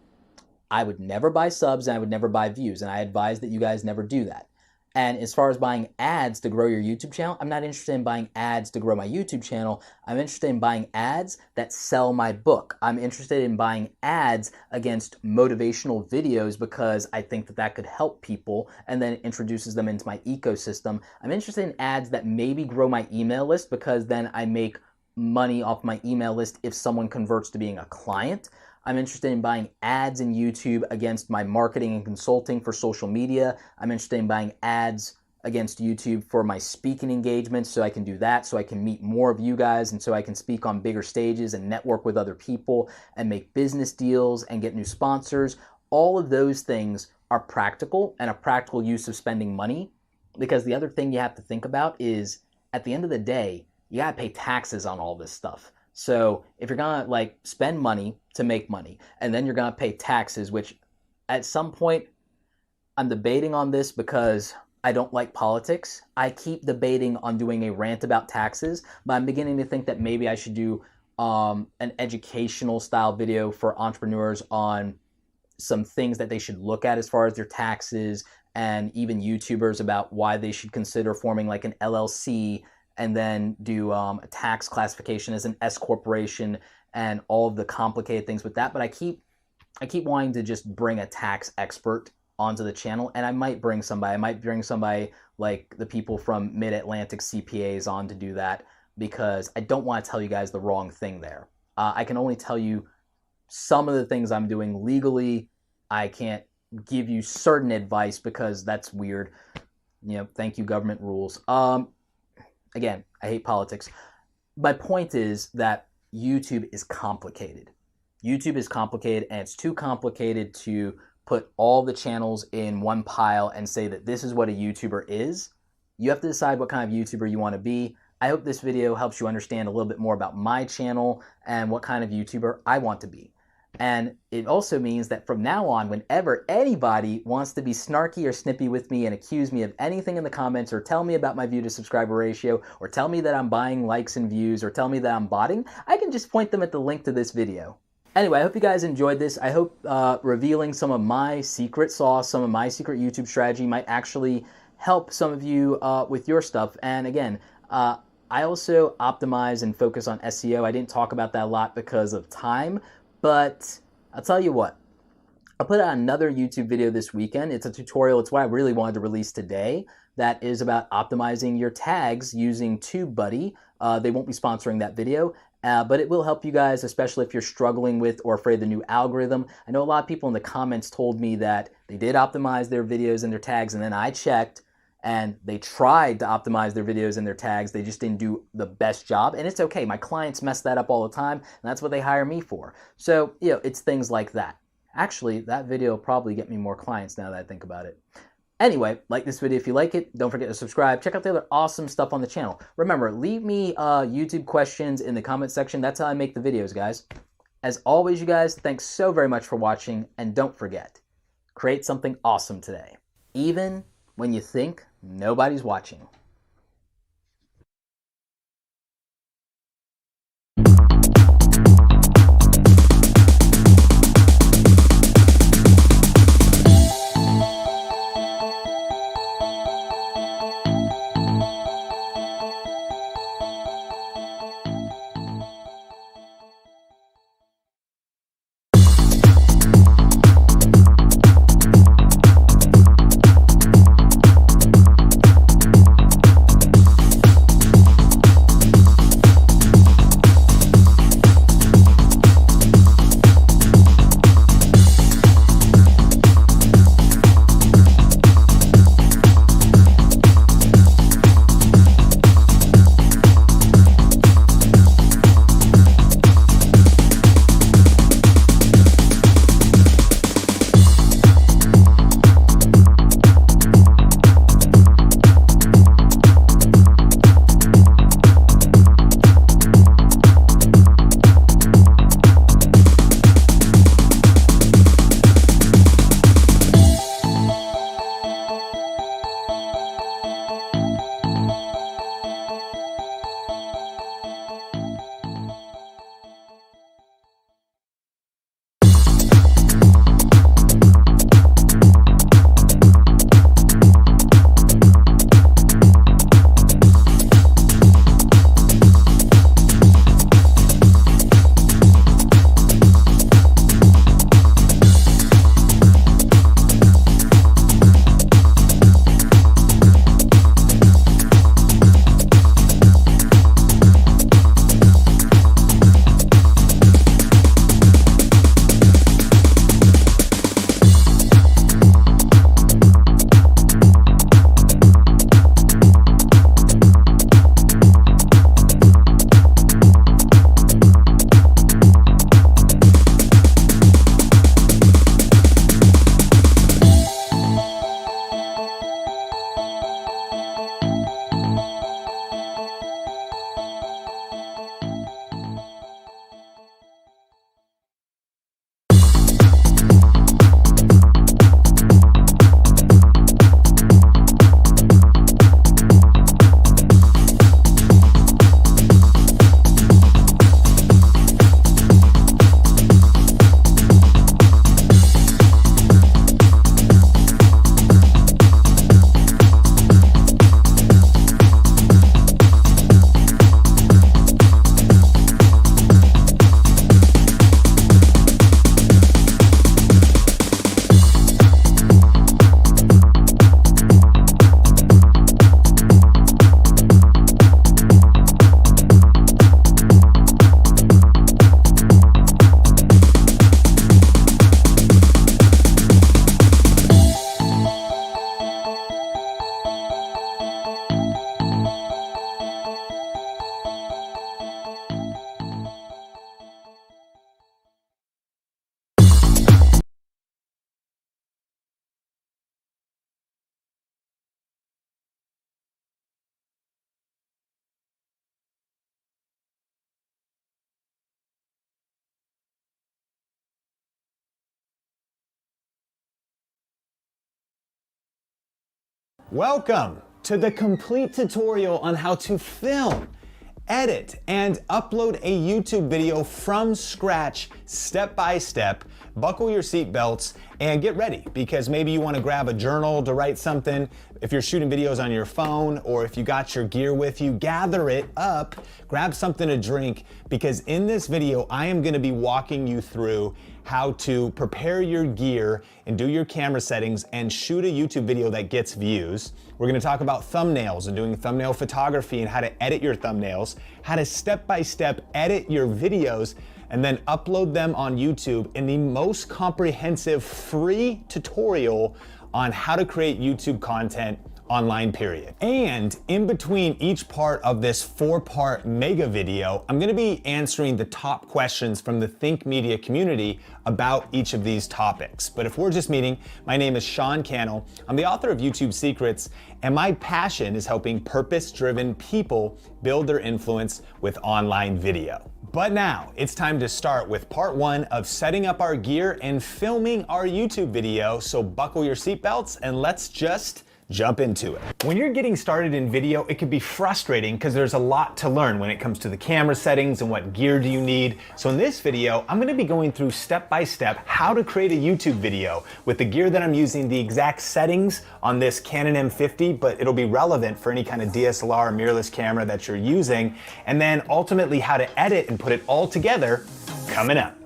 I would never buy subs and I would never buy views, and I advise that you guys never do that. And as far as buying ads to grow your YouTube channel, I'm not interested in buying ads to grow my YouTube channel. I'm interested in buying ads that sell my book. I'm interested in buying ads against motivational videos because I think that that could help people and then it introduces them into my ecosystem. I'm interested in ads that maybe grow my email list because then I make money off my email list if someone converts to being a client. I'm interested in buying ads in YouTube against my marketing and consulting for social media. I'm interested in buying ads against YouTube for my speaking engagements so I can do that, so I can meet more of you guys and so I can speak on bigger stages and network with other people and make business deals and get new sponsors. All of those things are practical and a practical use of spending money, because the other thing you have to think about is at the end of the day, you gotta pay taxes on all this stuff. So if you're gonna spend money to make money and then you're gonna pay taxes, which at some point I'm debating on this because I don't like politics. I keep debating on doing a rant about taxes, but I'm beginning to think that maybe I should do an educational style video for entrepreneurs on some things that they should look at as far as their taxes, and even YouTubers about why they should consider forming like an LLC and then do a tax classification as an S corporation and all of the complicated things with that. But I keep wanting to just bring a tax expert onto the channel, and I might bring somebody. I might bring somebody like the people from Mid-Atlantic CPAs on to do that, because I don't want to tell you guys the wrong thing there. I can only tell you some of the things I'm doing legally. I can't give you certain advice because that's weird. Thank you, government rules. Again, I hate politics. My point is that YouTube is complicated. YouTube is complicated, and it's too complicated to put all the channels in one pile and say that this is what a YouTuber is. You have to decide what kind of YouTuber you want to be. I hope this video helps you understand a little bit more about my channel and what kind of YouTuber I want to be. And it also means that from now on, whenever anybody wants to be snarky or snippy with me and accuse me of anything in the comments, or tell me about my view to subscriber ratio, or tell me that I'm buying likes and views, or tell me that I'm botting, I can just point them at the link to this video. Anyway, I hope you guys enjoyed this. I hope revealing some of my secret sauce, some of my secret YouTube strategy might actually help some of you with your stuff. And again, I also optimize and focus on SEO. I didn't talk about that a lot because of time, but I'll tell you what, I'll put out another YouTube video this weekend. It's a tutorial. It's what I really wanted to release today. That is about optimizing your tags using Tubebuddy. They won't be sponsoring that video. but it will help you guys, especially if you're struggling with or afraid of the new algorithm. I know a lot of people in the comments told me that they did optimize their videos and their tags, and then I checked and they tried to optimize their videos and their tags. They just didn't do the best job, and it's okay. My clients mess that up all the time, and that's what they hire me for. So, it's things like that. Actually, that video will probably get me more clients now that I think about it. Anyway, like this video if you like it. Don't forget to subscribe. Check out the other awesome stuff on the channel. Remember, leave me YouTube questions in the comment section. That's how I make the videos, guys. As always, you guys, thanks so very much for watching. And don't forget, create something awesome today, even when you think nobody's watching. Welcome to the complete tutorial on how to film, edit, and upload a YouTube video from scratch, step by step. Buckle your seatbelts And get ready, because maybe you want to grab a journal to write something. If you're shooting videos on your phone, or if you got your gear with you, gather it up, grab something to drink, because in this video, I am going to be walking you through how to prepare your gear and do your camera settings and shoot a YouTube video that gets views. We're going to talk about thumbnails and doing thumbnail photography and how to edit your thumbnails, how to step-by-step edit your videos, and then upload them on YouTube in the most comprehensive free tutorial on how to create YouTube content online, period. And in between each part of this 4-part mega video, I'm gonna be answering the top questions from the Think Media community about each of these topics. But if we're just meeting, my name is Sean Cannell. I'm the author of YouTube Secrets, and my passion is helping purpose-driven people build their influence with online video. But now it's time to start with part 1 of setting up our gear and filming our YouTube video. So buckle your seatbelts and let's just jump into it. When you're getting started in video, it can be frustrating because there's a lot to learn when it comes to the camera settings and what gear do you need. So in this video, I'm gonna be going through step-by-step how to create a YouTube video with the gear that I'm using, the exact settings on this Canon M50, but it'll be relevant for any kind of DSLR or mirrorless camera that you're using. And then ultimately how to edit and put it all together coming up.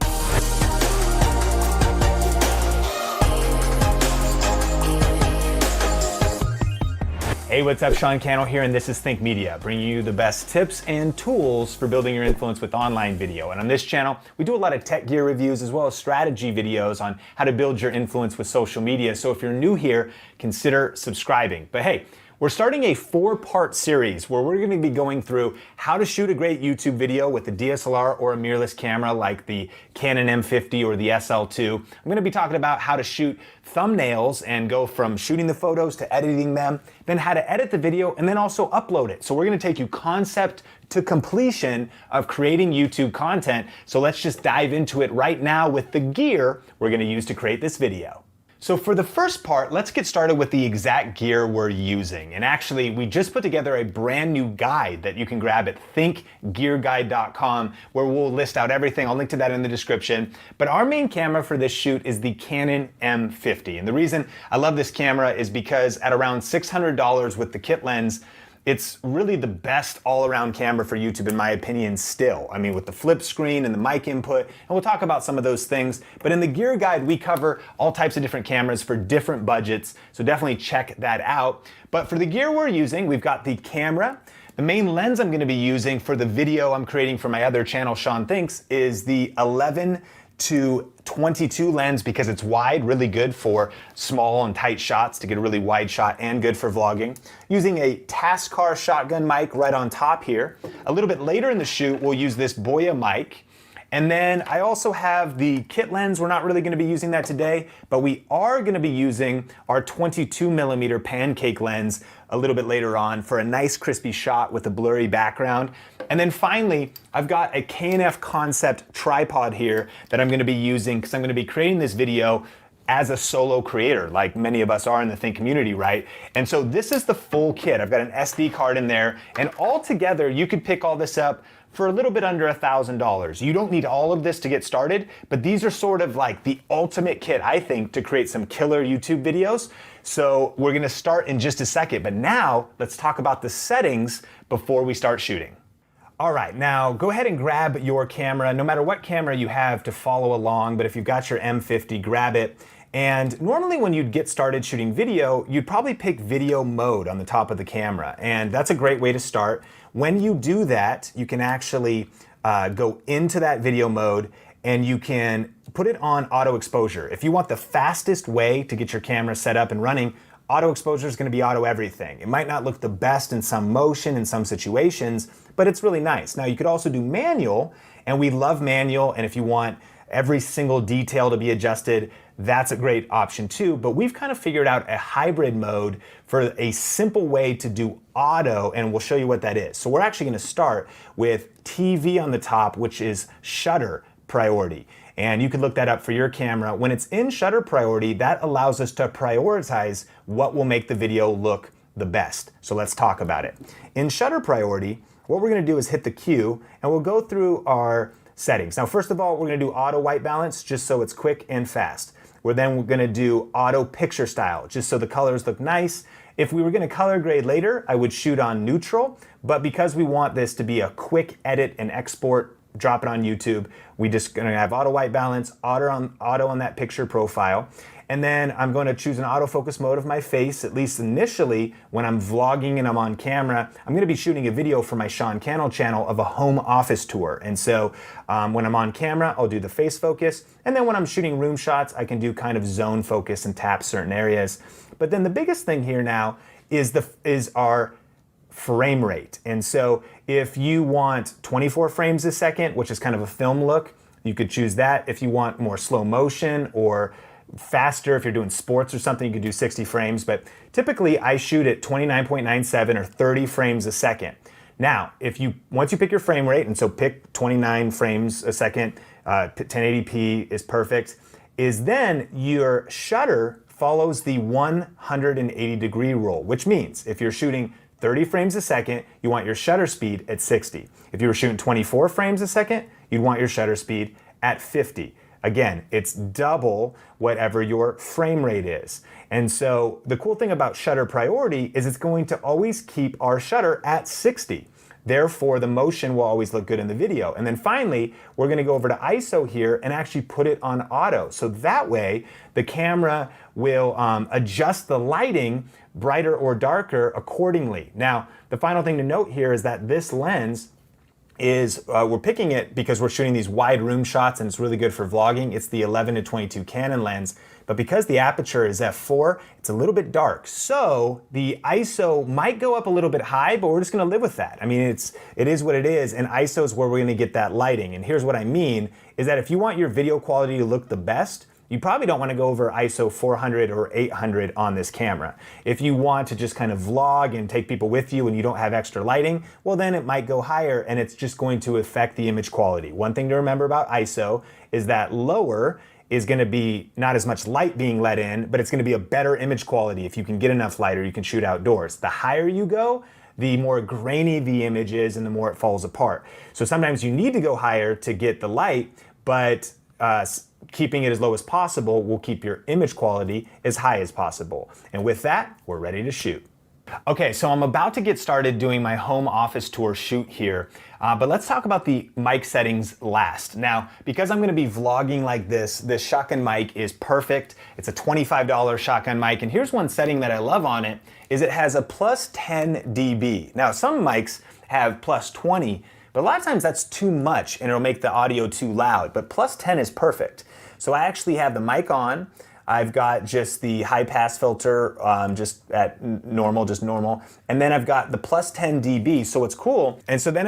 Hey, what's up? Sean Cannell here, and this is Think Media, bringing you the best tips and tools for building your influence with online video. And on this channel, we do a lot of tech gear reviews as well as strategy videos on how to build your influence with social media. So if you're new here, consider subscribing. But hey, we're starting a 4-part series where we're gonna be going through how to shoot a great YouTube video with a DSLR or a mirrorless camera like the Canon M50 or the SL2. I'm gonna be talking about how to shoot thumbnails and go from shooting the photos to editing them, then how to edit the video and then also upload it. So we're gonna take you concept to completion of creating YouTube content. So let's just dive into it right now with the gear we're gonna use to create this video. So for the first part, let's get started with the exact gear we're using. And actually, we just put together a brand new guide that you can grab at thinkgearguide.com, where we'll list out everything. I'll link to that in the description. But our main camera for this shoot is the Canon M50. And the reason I love this camera is because at around $600 with the kit lens, it's really the best all-around camera for YouTube in my opinion still. I mean, with the flip screen and the mic input, and we'll talk about some of those things. But in the gear guide, we cover all types of different cameras for different budgets, so definitely check that out. But for the gear we're using, we've got the camera. The main lens I'm gonna be using for the video I'm creating for my other channel, Sean Thinks, is the 11 to 22 lens because it's wide, really good for small and tight shots to get a really wide shot and good for vlogging. Using a Tascar shotgun mic right on top here. A little bit later in the shoot, we'll use this Boya mic. And then I also have the kit lens. We're not really gonna be using that today, but we are gonna be using our 22mm pancake lens a little bit later on for a nice crispy shot with a blurry background. And then finally, I've got a K&F Concept tripod here that I'm gonna be using because I'm gonna be creating this video as a solo creator, like many of us are in the Think community, right? And so this is the full kit. I've got an SD card in there, and all together, you could pick all this up for a little bit under $1,000. You don't need all of this to get started, but these are sort of like the ultimate kit, I think, to create some killer YouTube videos. So we're gonna start in just a second, but now let's talk about the settings before we start shooting. All right, now go ahead and grab your camera, no matter what camera you have to follow along, but if you've got your M50, grab it. And normally when you'd get started shooting video, you'd probably pick video mode on the top of the camera. And that's a great way to start. When you do that, you can actually go into that video mode and you can put it on auto exposure. If you want the fastest way to get your camera set up and running, auto exposure is going to be auto everything. It might not look the best in some motion, in some situations, but it's really nice. Now you could also do manual, and we love manual, and if you want every single detail to be adjusted, that's a great option too. But we've kind of figured out a hybrid mode for a simple way to do auto, and we'll show you what that is. So we're actually going to start with TV on the top, which is shutter priority. And you can look that up for your camera. When it's in shutter priority, that allows us to prioritize what will make the video look the best. So let's talk about it. In shutter priority, what we're gonna do is hit the Q, and we'll go through our settings. Now, first of all, we're gonna do auto white balance just so it's quick and fast. we're gonna do auto picture style, just so the colors look nice. If we were gonna color grade later, I would shoot on neutral, but because we want this to be a quick edit and export, drop it on YouTube, we just gonna have auto white balance, auto on that picture profile. And then I'm going to choose an autofocus mode of my face, at least initially when I'm vlogging and I'm on camera. I'm going to be shooting a video for my Sean Cannell channel of a home office tour. And so when I'm on camera, I'll do the face focus. And then when I'm shooting room shots, I can do kind of zone focus and tap certain areas. But then the biggest thing here now is our frame rate. And so if you want 24 frames a second, which is kind of a film look, you could choose that. If you want more slow motion or faster, if you're doing sports or something, you could do 60 frames, but typically I shoot at 29.97 or 30 frames a second. Now, once you pick your frame rate, and so pick 29 frames a second, 1080p is perfect, is then your shutter follows the 180 degree rule, which means if you're shooting 30 frames a second, you want your shutter speed at 60. If you were shooting 24 frames a second, you'd want your shutter speed at 50. Again, it's double whatever your frame rate is. And so the cool thing about shutter priority is it's going to always keep our shutter at 60. Therefore, the motion will always look good in the video. And then finally, we're gonna go over to ISO here and actually put it on auto. So that way, the camera will adjust the lighting brighter or darker accordingly. Now, the final thing to note here is that this lens is we're picking it because we're shooting these wide room shots and it's really good for vlogging. It's the 11-22 Canon lens, but because the aperture is f4, it's a little bit dark. So the ISO might go up a little bit high, but we're just gonna live with that. I mean, it is what it is, and ISO is where we're gonna get that lighting. And here's what I mean, is that if you want your video quality to look the best, you probably don't want to go over ISO 400 or 800 on this camera. If you want to just kind of vlog and take people with you and you don't have extra lighting, well then it might go higher and it's just going to affect the image quality. One thing to remember about ISO is that lower is going to be not as much light being let in, but it's going to be a better image quality if you can get enough light or you can shoot outdoors. The higher you go, the more grainy the image is and the more it falls apart. So sometimes you need to go higher to get the light, but keeping it as low as possible will keep your image quality as high as possible. And with that, we're ready to shoot. Okay, so I'm about to get started doing my home office tour shoot here, but let's talk about the mic settings last. Now, because I'm gonna be vlogging like this shotgun mic is perfect. It's a $25 shotgun mic, and here's one setting that I love on it, is it has a plus 10 dB. Now, some mics have plus 20, but a lot of times that's too much and it'll make the audio too loud, but plus 10 is perfect. So I actually have the mic on. I've got just the high pass filter, just at normal, just normal. And then I've got the plus 10 dB, so it's cool. And so then